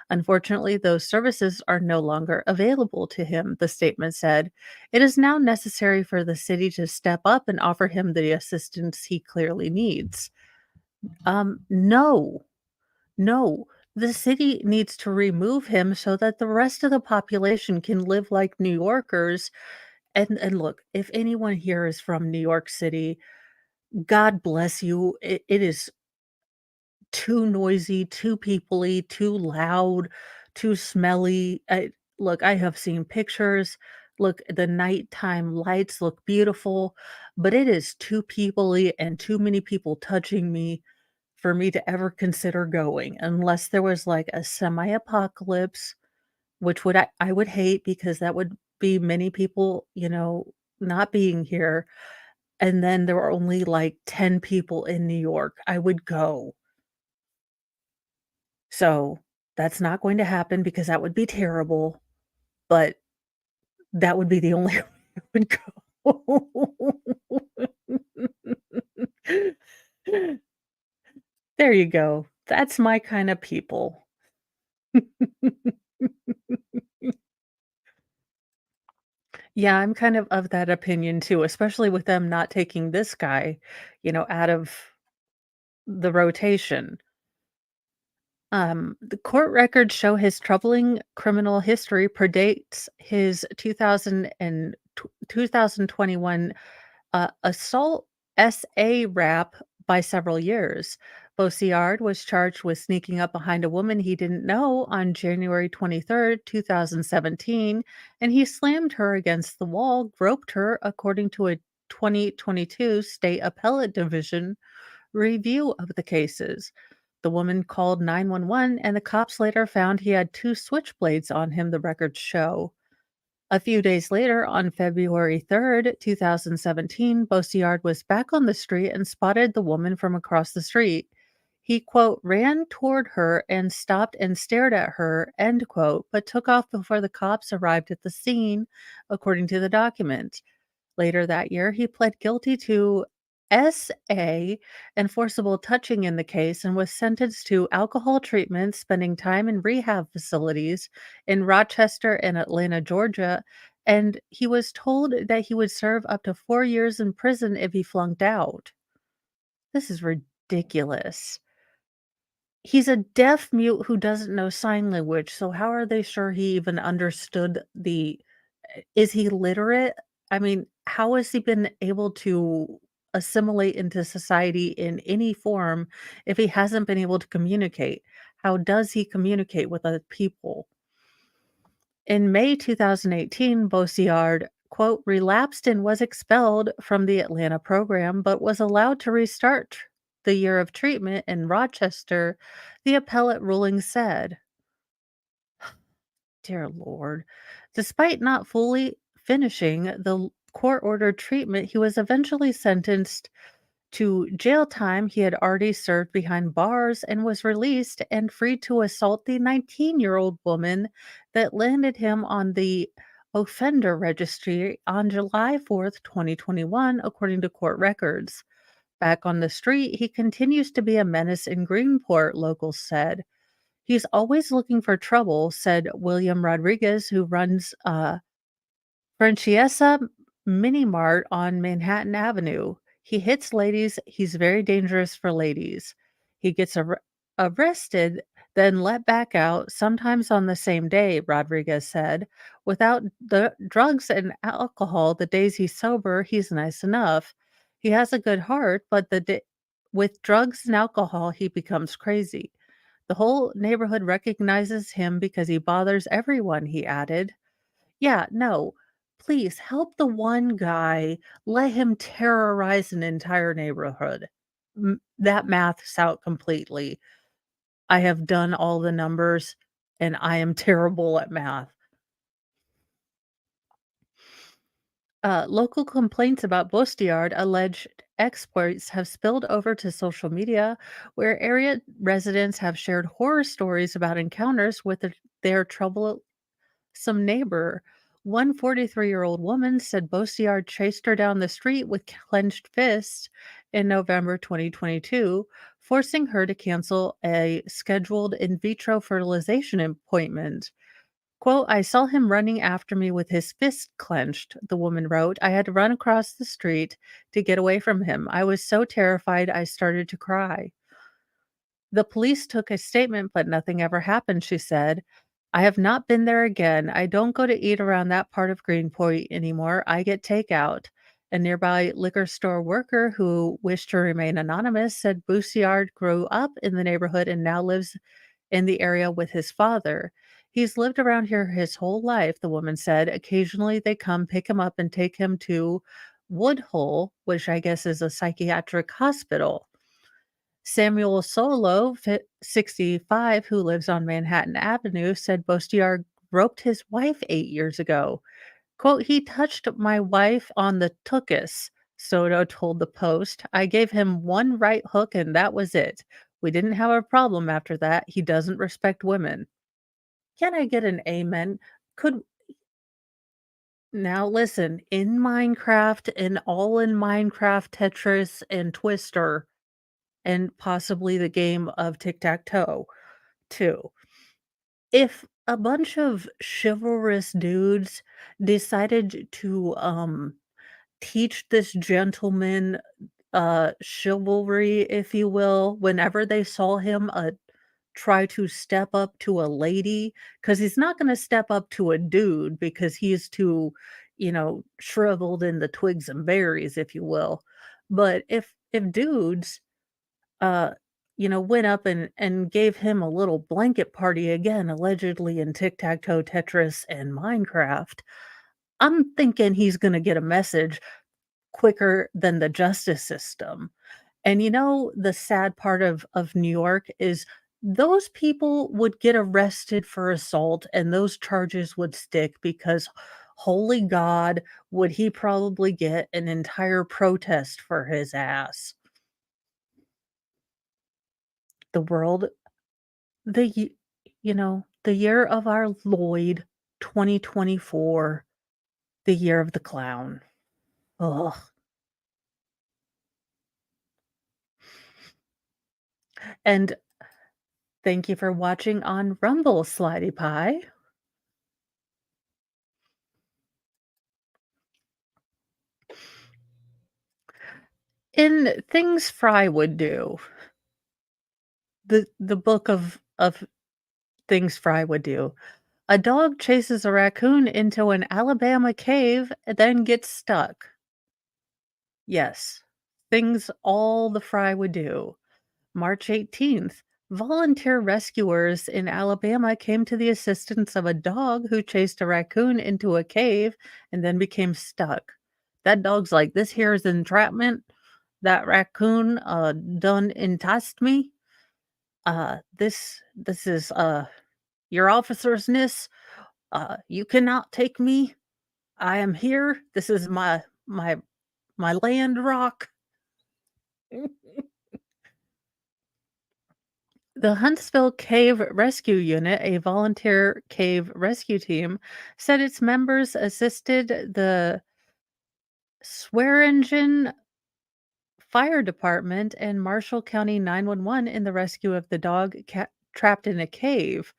Unfortunately, those services are no longer available to him, the statement said. It is now necessary for the city to step up and offer him the assistance he clearly needs. No. No, the city needs to remove him so that the rest of the population can live like New Yorkers. And look, if anyone here is from New York City, God bless you. It is too noisy, too peoply, too loud, too smelly. Look, I have seen pictures. Look, the nighttime lights look beautiful, but it is too peoply and too many people touching me for me to ever consider going unless there was like a semi-apocalypse, which I would hate because that would be many people, not being here. And then there were only like 10 people in New York. I would go. So that's not going to happen because that would be terrible, but that would be the only way I would go. There you go. That's my kind of people. Yeah, I'm kind of that opinion too, especially with them not taking this guy, out of the rotation. The court records show his troubling criminal history predates his 2021 assault SA rap by several years. Beauciard was charged with sneaking up behind a woman he didn't know on January 23rd, 2017, and he slammed her against the wall, groped her, according to a 2022 State Appellate Division review of the cases. The woman called 911, and the cops later found he had two switchblades on him, the records show. A few days later, on February 3rd, 2017, Beauciard was back on the street and spotted the woman from across the street. He, quote, ran toward her and stopped and stared at her, end quote, but took off before the cops arrived at the scene, according to the document. Later that year, he pled guilty to S.A. and forcible touching in the case and was sentenced to alcohol treatment, spending time in rehab facilities in Rochester and Atlanta, Georgia. And he was told that he would serve up to 4 years in prison if he flunked out. This is ridiculous. He's a deaf mute who doesn't know sign language, so how are they sure he even understood is he literate? I mean, how has he been able to assimilate into society in any form if he hasn't been able to communicate? How does he communicate with other people? In May 2018, Bosiard, quote, relapsed and was expelled from the Atlanta program, but was allowed to restart the year of treatment in Rochester, the appellate ruling said. Dear Lord. Despite not fully finishing the court ordered treatment, he was eventually sentenced to jail time he had already served behind bars and was released and free to assault the 19-year-old woman that landed him on the offender registry on July 4th, 2021, according to court records. Back on the street, he continues to be a menace in Greenport, locals said. He's always looking for trouble, said William Rodriguez, who runs Francesa Mini Mart on Manhattan Avenue. He hits ladies. He's very dangerous for ladies. He gets arrested, then let back out, sometimes on the same day, Rodriguez said. Without the drugs and alcohol, the days he's sober, he's nice enough. He has a good heart, but with drugs and alcohol, he becomes crazy. The whole neighborhood recognizes him because he bothers everyone, he added. Yeah, no. Please help the one guy, let him terrorize an entire neighborhood. That maths out completely. I have done all the numbers and I am terrible at math. Local complaints about Bostiard alleged exploits have spilled over to social media, where area residents have shared horror stories about encounters with their troublesome neighbor. One 43-year-old woman said Bostiard chased her down the street with clenched fists in November 2022, forcing her to cancel a scheduled in vitro fertilization appointment. Quote, I saw him running after me with his fist clenched, the woman wrote. I had to run across the street to get away from him. I was so terrified I started to cry. The police took a statement, but nothing ever happened, she said. I have not been there again. I don't go to eat around that part of Greenpoint anymore. I get takeout. A nearby liquor store worker who wished to remain anonymous said Boussiard grew up in the neighborhood and now lives in the area with his father. He's lived around here his whole life, the woman said. Occasionally they come pick him up and take him to Woodhull, which I guess is a psychiatric hospital. Samuel Solo, 65, who lives on Manhattan Avenue, said Bostiar groped his wife 8 years ago. Quote, he touched my wife on the tuchus, Soto told the Post. I gave him one right hook and that was it. We didn't have a problem after that. He doesn't respect women. Can I get an amen? Could Now listen, in Minecraft and all in Minecraft, Tetris and Twister, and possibly the game of tic-tac-toe too. If a bunch of chivalrous dudes decided to, teach this gentleman, chivalry, if you will, whenever they saw him, try to step up to a lady, because he's not gonna step up to a dude because he's too, shriveled in the twigs and berries, if you will. But if dudes uh, went up and gave him a little blanket party again, allegedly in tic-tac-toe, Tetris, and Minecraft. I'm thinking he's gonna get a message quicker than the justice system. And the sad part of New York is those people would get arrested for assault and those charges would stick because holy God, would he probably get an entire protest for his ass. The world The ye the year of our Lloyd, 2024, the year of the clown. Ugh. And thank you for watching on Rumble, Slidey Pie. In Things Fry Would Do, the book of Things Fry Would Do, a dog chases a raccoon into an Alabama cave and then gets stuck. Yes, things all the Fry would do. March 18th, volunteer rescuers in Alabama came to the assistance of a dog who chased a raccoon into a cave and then became stuck. That dog's like, "This here is entrapment. That raccoon done enticed me. This is your officersness. You cannot take me. I am here. This is my land rock." The Huntsville Cave Rescue Unit, a volunteer cave rescue team, said its members assisted the Swearingen Fire Department and Marshall County 911 in the rescue of the dog trapped in a cave.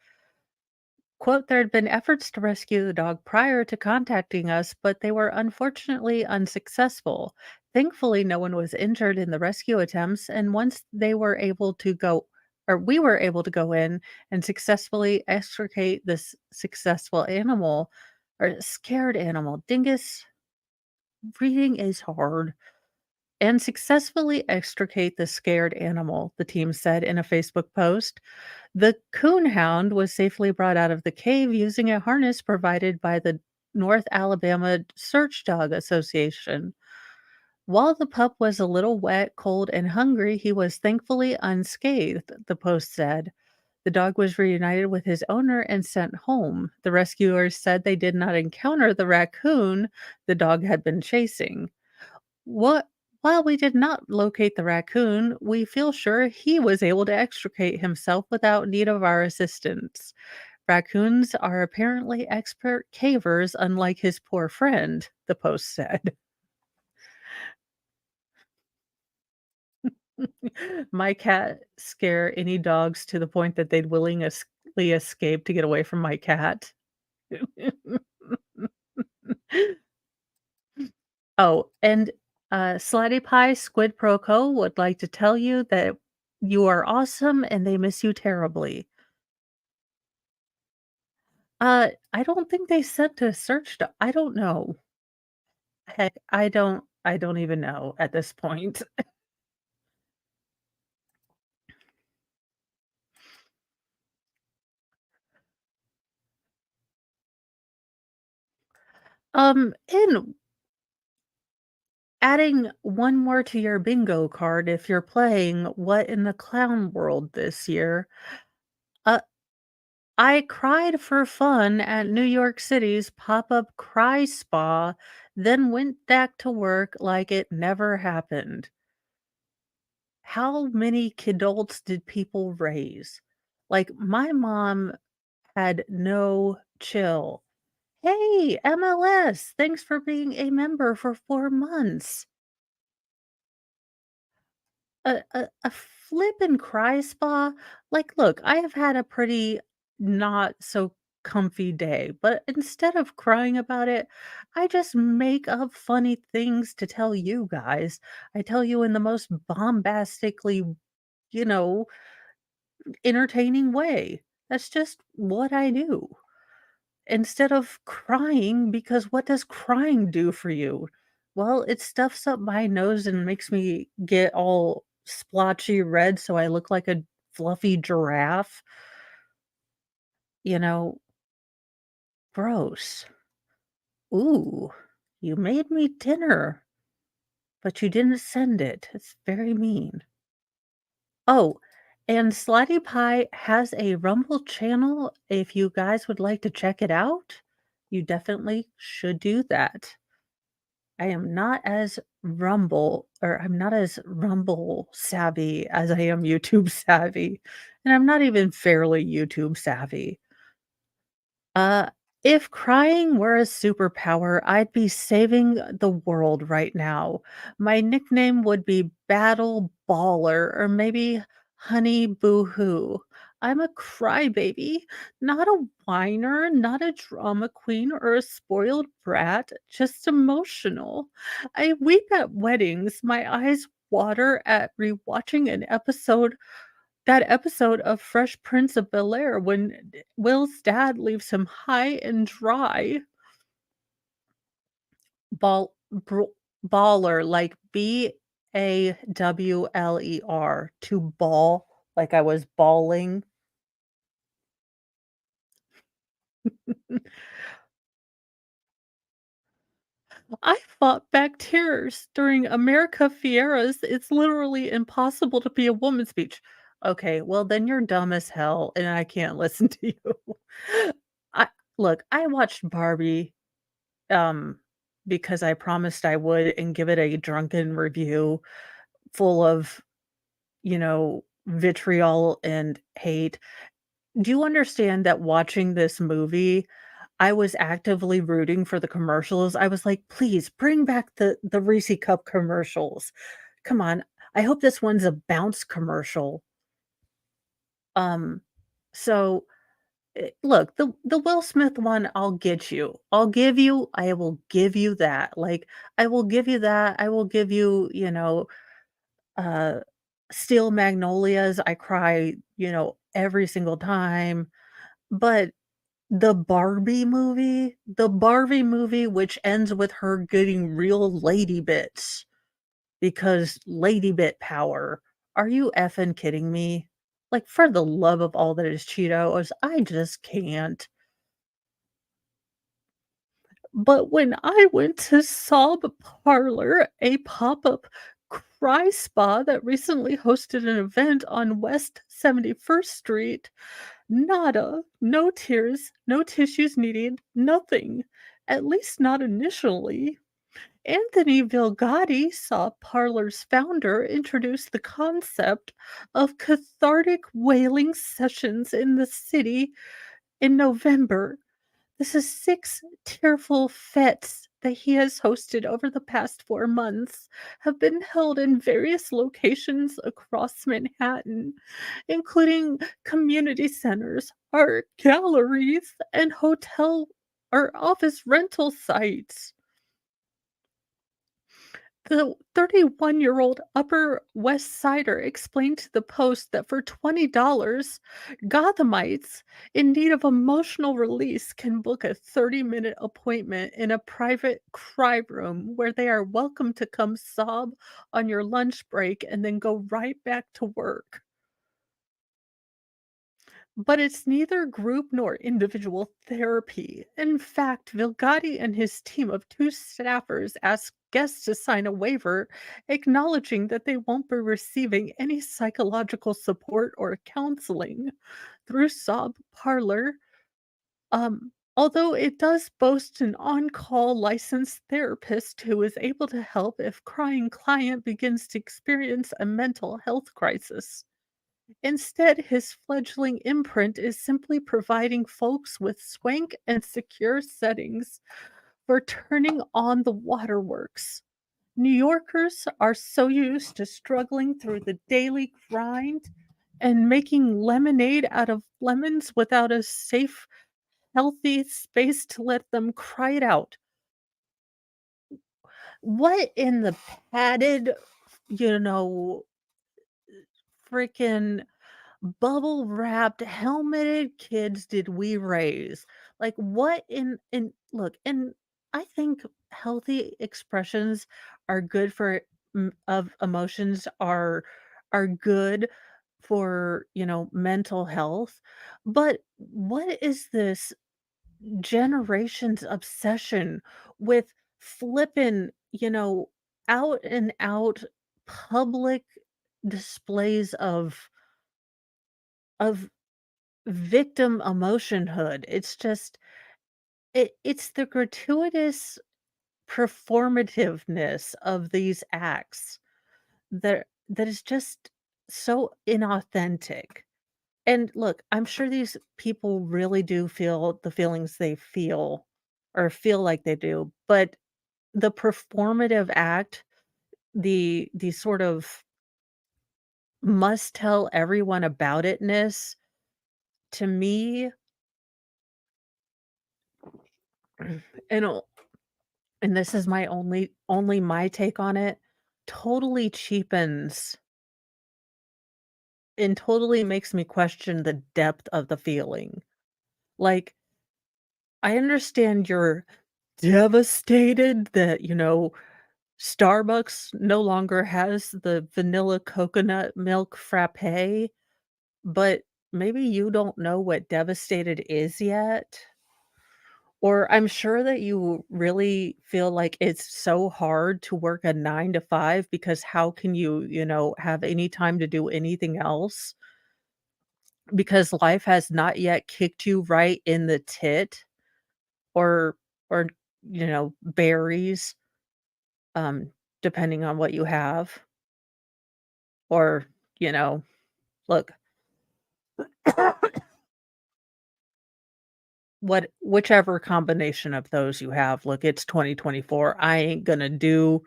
Quote, "There had been efforts to rescue the dog prior to contacting us, but they were unfortunately unsuccessful. Thankfully, no one was injured in the rescue attempts, and once they were able to go or we were able to go in and successfully extricate this successful animal or scared animal. Dingus, reading is hard. And successfully extricate the scared animal," the team said in a Facebook post. The coonhound was safely brought out of the cave using a harness provided by the North Alabama Search Dog Association. While the pup was a little wet, cold, and hungry, he was thankfully unscathed, the post said. The dog was reunited with his owner and sent home. The rescuers said they did not encounter the raccoon the dog had been chasing. What While we did not locate the raccoon, we feel sure he was able to extricate himself without need of our assistance. Raccoons are apparently expert cavers, unlike his poor friend, the post said. My cat scare any dogs to the point that they'd willingly escape to get away from my cat. Oh, and, Slatty Pie Squid Pro would like to tell you that you are awesome and they miss you terribly. I don't think they sent a search do I don't know. Heck, I don't even know at this point. And adding one more to your bingo card if you're playing What in the Clown World this year, uh, I cried for fun at New York City's pop-up Cry Spa, then went back to work like it never happened. How many kidults did people raise? Like, my mom had no chill. "Hey, MLS, thanks for being a member for 4 months." A flip and cry spa? Like, look, I have had a pretty not so comfy day, but instead of crying about it, I just make up funny things to tell you guys. I tell you in the most bombastically, you know, entertaining way. That's just what I do. Instead of crying, because what does crying do for you? Well, it stuffs up my nose and makes me get all splotchy red so I look like a fluffy giraffe. You know, gross. Ooh, you made me dinner, but you didn't send it. It's very mean. Oh, and Slotty Pie has a Rumble channel. If you guys would like to check it out, you definitely should do that. I am not as I'm not as Rumble savvy as I am YouTube savvy, and I'm not even fairly YouTube savvy. Uh, if crying were a superpower, I'd be saving the world right now. My nickname would be Battle Baller or maybe Honey, boo hoo. I'm a crybaby, not a whiner, not a drama queen or a spoiled brat, just emotional. I weep at weddings. My eyes water at rewatching that episode of Fresh Prince of Bel-Air when Will's dad leaves him high and dry. Ball br Baller, like Bawler, to ball, like I was bawling. I fought back tears during America Fiera's "It's literally impossible to be a woman" speech. Okay, well, then you're dumb as hell, and I can't listen to you. I Look, I watched Barbie, um, because I promised I would and give it a drunken review full of, vitriol and hate. Do you understand that watching this movie, I was actively rooting for the commercials? I was like, "Please bring back the Reese's Cup commercials. Come on. I hope this one's a Bounce commercial." Um, so, look, the Will Smith one, I'll get you. I will give you that. Like, I will give you that. I will give you, uh, Steel Magnolias. I cry, every single time. But the Barbie movie, which ends with her getting real lady bits because lady bit power. Are you effing kidding me? Like, for the love of all that is Cheetos, I just can't. But when I went to Sob Parlor, a pop-up cry spa that recently hosted an event on West 71st Street, nada, no tears, no tissues needed, nothing. At least not initially. Anthony Vilgatti saw Parler's founder introduce the concept of cathartic wailing sessions in the city in November. This is 6 tearful fetes that he has hosted over the past 4 months, have been held in various locations across Manhattan, including community centers, art galleries, and hotel or office rental sites. The 31-year-old Upper West Sider explained to the Post that for $20, Gothamites in need of emotional release can book a 30-minute appointment in a private cry room where they are welcome to come sob on your lunch break and then go right back to work. But it's neither group nor individual therapy. In fact, Vilgatti and his team of 2 staffers asked guests to sign a waiver acknowledging that they won't be receiving any psychological support or counseling through Sob Parlor. Although it does boast an on-call licensed therapist who is able to help if crying client begins to experience a mental health crisis. Instead, his fledgling imprint is simply providing folks with swank and secure settings for turning on the waterworks. New Yorkers are so used to struggling through the daily grind and making lemonade out of lemons without a safe, healthy space to let them cry it out. What in the padded, you know, freaking bubble wrapped, helmeted kids did we raise? Like, what in look, and I think healthy expressions are good for of emotions are good for, mental health. But what is this generation's obsession with flipping, out and out public displays of victim emotionhood. It's just it's the gratuitous performativeness of these acts that is just so inauthentic. And look, I'm sure these people really do feel the feelings they feel or feel like they do, but the performative act, the sort of must tell everyone about itness to me, and and this is my only my take on it, totally cheapens and totally makes me question the depth of the feeling. Like, I understand you're devastated that, Starbucks no longer has the vanilla coconut milk frappe, but maybe you don't know what devastated is yet. Or I'm sure that you really feel like it's so hard to work a 9 to 5 because how can you, have any time to do anything else? Because life has not yet kicked you right in the tit or or, berries, um, depending on what you have, or, you know, look, whichever combination of those you have, look, it's 2024. I ain't gonna do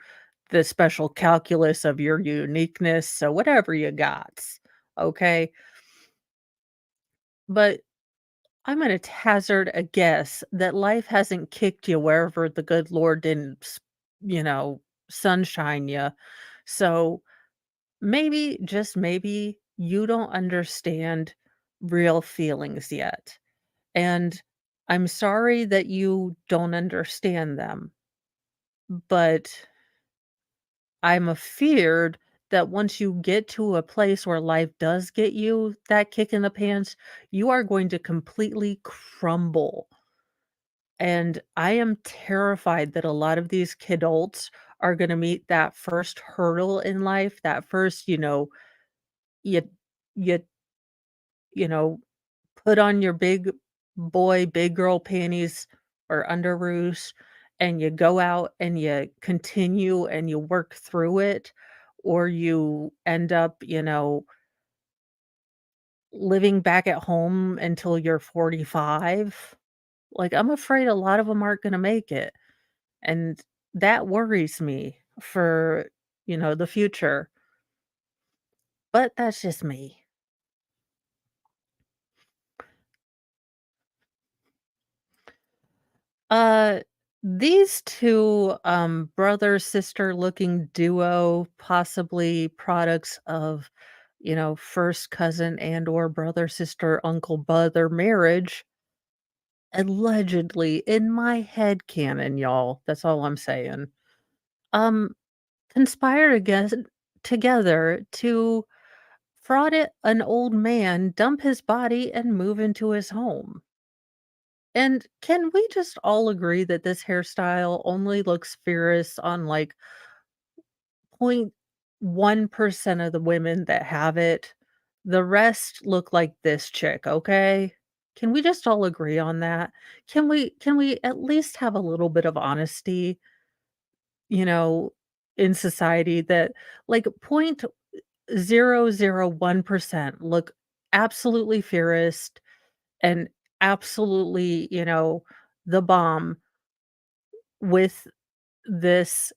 the special calculus of your uniqueness, so whatever you got, okay? But I'm gonna hazard a guess that life hasn't kicked you wherever the good Lord didn't sunshine you. So, maybe, just maybe, you don't understand real feelings yet, and I'm sorry that you don't understand them, but I'm afeared that once you get to a place where life does get you that kick in the pants, you are going to completely crumble, and I am terrified that a lot of these kidults are gonna meet that first hurdle in life, that first, you you you know, put on your big boy, big girl panties or underoos, and you go out and you continue and you work through it, or you end up, living back at home until you're 45. Like, I'm afraid a lot of them 'em aren't gonna make it, and that worries me for, the future, but that's just me. Uh, these 2, brother-sister looking duo, possibly products of, first cousin and or brother-sister, uncle-brother marriage, allegedly, in my head canon, y'all, that's all I'm saying, um, conspired against together to fraud an old man, dump his body, and move into his home. And can we just all agree that this hairstyle only looks fierce on like 0.1% of the women that have it? The rest look like this chick, okay? Can we just all agree on that? Can we at least have a little bit of honesty, you know, in society that like 0.001% look absolutely fierce and absolutely, the bomb with this,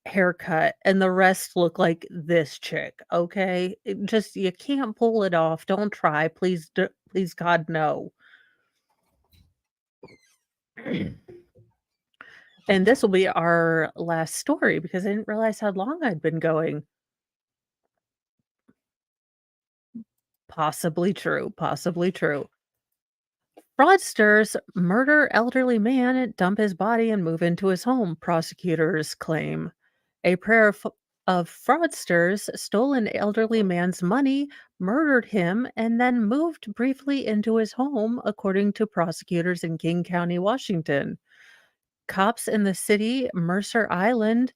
haircut, and the rest look like this chick, okay? It just you can't pull it off, don't try, please God, no. And this will be our last story because I didn't realize how long I'd been going. Possibly true, possibly true. Fraudsters murder elderly man, dump his body, and move into his home, prosecutors claim. A pair of fraudsters stole an elderly man's money, murdered him, and then moved briefly into his home, according to prosecutors in King County, Washington. Cops in the city, Mercer Island,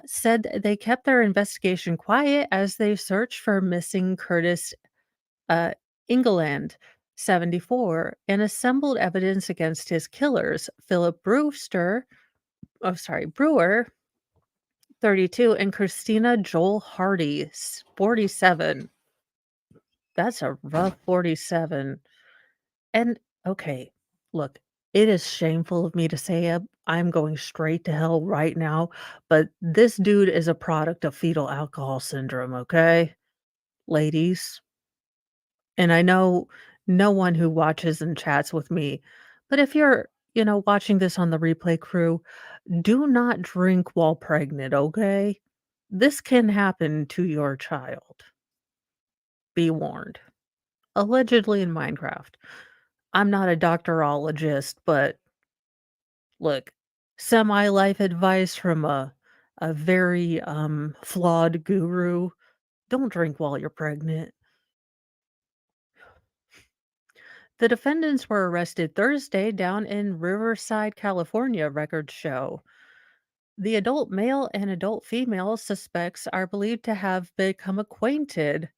said they kept their investigation quiet as they searched for missing Curtis uh, England, 74, and assembled evidence against his killers, Philip Brewer, 32, and Christina Joel Hardy, 47. That's a rough 47. And okay, look, it is shameful of me to say it. I'm going straight to hell right now, but this dude is a product of fetal alcohol syndrome, okay? ladies, and I know no one who watches and chats with me, but if you're, watching this on the replay crew, do not drink while pregnant, okay? This can happen to your child. Be warned. Allegedly in Minecraft. I'm not a doctorologist, but look, semi-life advice from a very, flawed guru. Don't drink while you're pregnant. The defendants were arrested Thursday down in Riverside, California, records show. The adult male and adult female suspects are believed to have become acquainted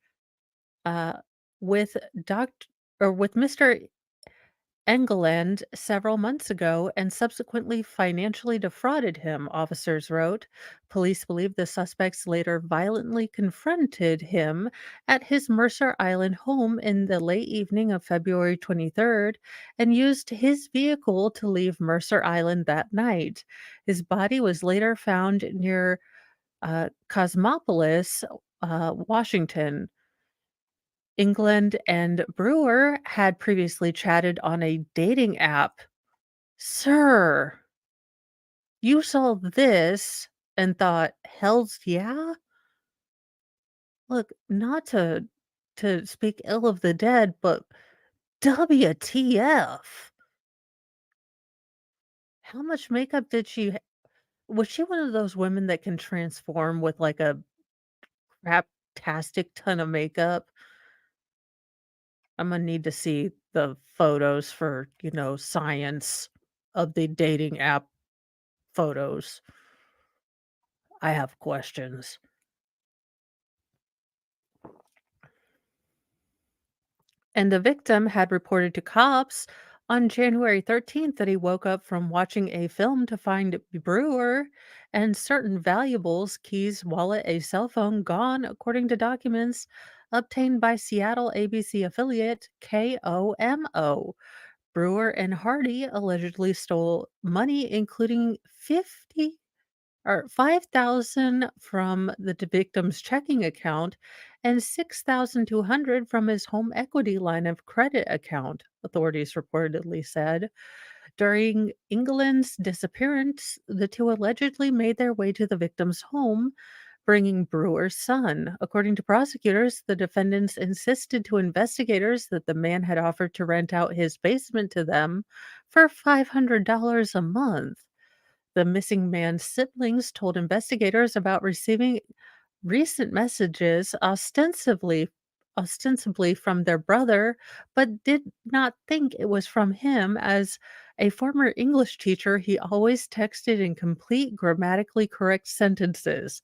uh, with Dr. or with Mr. Engeland several months ago and subsequently financially defrauded him, officers wrote. Police believe the suspects later violently confronted him at his Mercer Island home in the late evening of February 23rd and used his vehicle to leave Mercer Island that night. His body was later found near Cosmopolis, Washington. England and Brewer had previously chatted on a dating app. Sir, you saw this and thought, "Hells yeah?" Look, not to speak ill of the dead, but WTF? How much makeup did she was she one of those women that can transform with, like, a craptastic ton of makeup? Imma need to see the photos for, science of the dating app photos. I have questions. And the victim had reported to cops on January 13th that he woke up from watching a film to find Brewer and certain valuables, keys, wallet, a cell phone gone, according to documents obtained by Seattle ABC affiliate KOMO. Brewer and Hardy allegedly stole money, including 50 or 5,000 from the victim's checking account and 6,200 from his home equity line of credit account, authorities reportedly said. During England's disappearance, the two allegedly made their way to the victim's home, bringing Brewer's son. According to prosecutors, the defendants insisted to investigators that the man had offered to rent out his basement to them for $500 a month. The missing man's siblings told investigators about receiving recent messages ostensibly from their brother, but did not think it was from him. As a former English teacher, he always texted in complete grammatically correct sentences.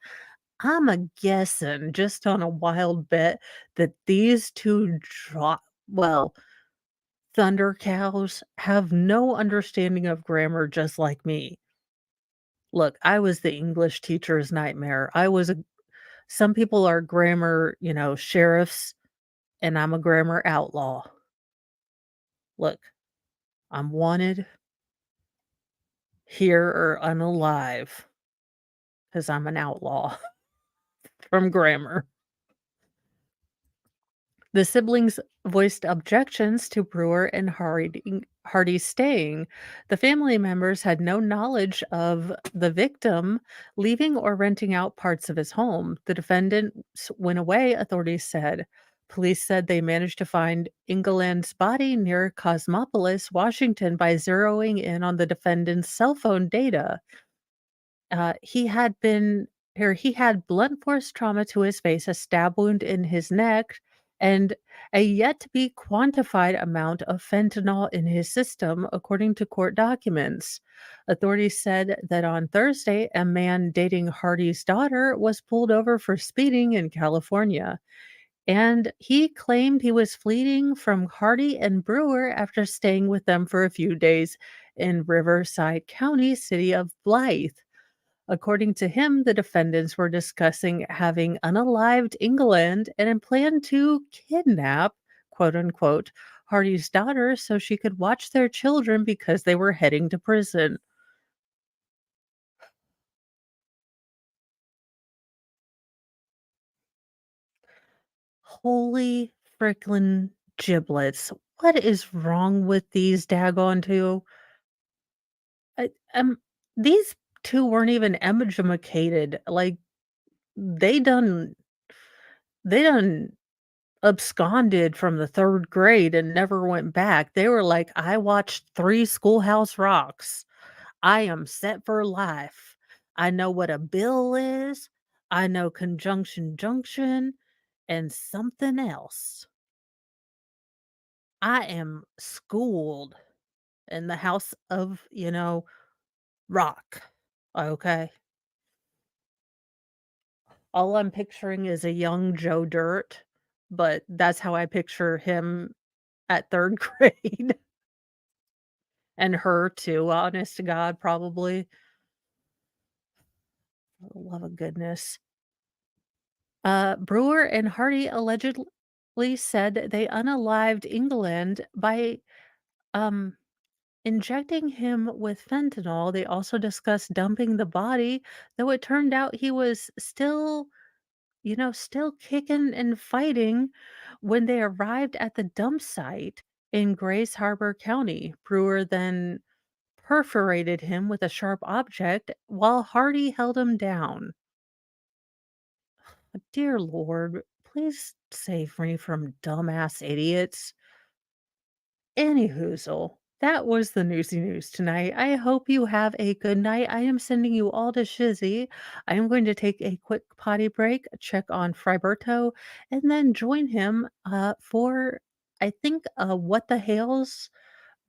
I'm a guessing, just on a wild bet, that these two thunder cows have no understanding of grammar just like me. Look, I was the English teacher's nightmare. Some people are grammar, sheriffs, and I'm a grammar outlaw. Look, I'm wanted here or unalive because I'm an outlaw from grammar. The siblings voiced objections to Brewer and Hardy staying. The family members had no knowledge of the victim leaving or renting out parts of his home. The defendants went away, authorities said. Police said they managed to find England's body near Cosmopolis, Washington, by zeroing in on the defendant's cell phone data. He had blunt force trauma to his face, a stab wound in his neck, and a yet to be quantified amount of fentanyl in his system, according to court documents. Authorities said that on Thursday, a man dating Hardy's daughter was pulled over for speeding in California. And he claimed he was fleeing from Hardy and Brewer after staying with them for a few days in Riverside County, city of Blythe. According to him, the defendants were discussing having unalived England and planned to kidnap, quote unquote, Hardy's daughter so she could watch their children because they were heading to prison. Holy frickin' giblets. What is wrong with these daggone 2? I these 2 weren't even edumacated, like, they done they done absconded from the 3rd grade and never went back. They were like, "I watched 3 Schoolhouse Rocks. I am set for life. I know what a bill is. I know conjunction junction and something else. I am schooled in the house of, rock." Okay? All I'm picturing is a young Joe Dirt, but that's how I picture him at 3rd grade, and her too, honest to God, probably. For the love of goodness. Brewer and Hardy allegedly said they unalived England by, um, injecting him with fentanyl. They also discussed dumping the body, though it turned out he was still kicking and fighting when they arrived at the dump site in Grace Harbor County. Brewer then perforated him with a sharp object while Hardy held him down. Dear Lord, please save me from dumbass idiots. Anyhoozle, that was the Newsy News tonight. I hope you have a good night. I am sending you all to Shizzy. I am going to take a quick potty break, check on Friberto, and then join him for, I think, What the Hales,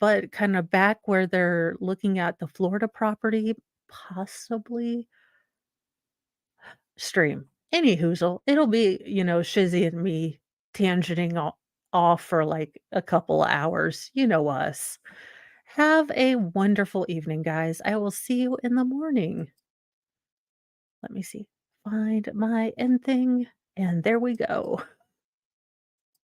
but kind of back where they're looking at the Florida property, possibly stream. Anyhoozle, it'll be, Shizzy and me tangenting off for like a couple of hours. You know us. Have a wonderful evening, guys. I will see you in the morning. Let me see. Find my end thing. And there we go.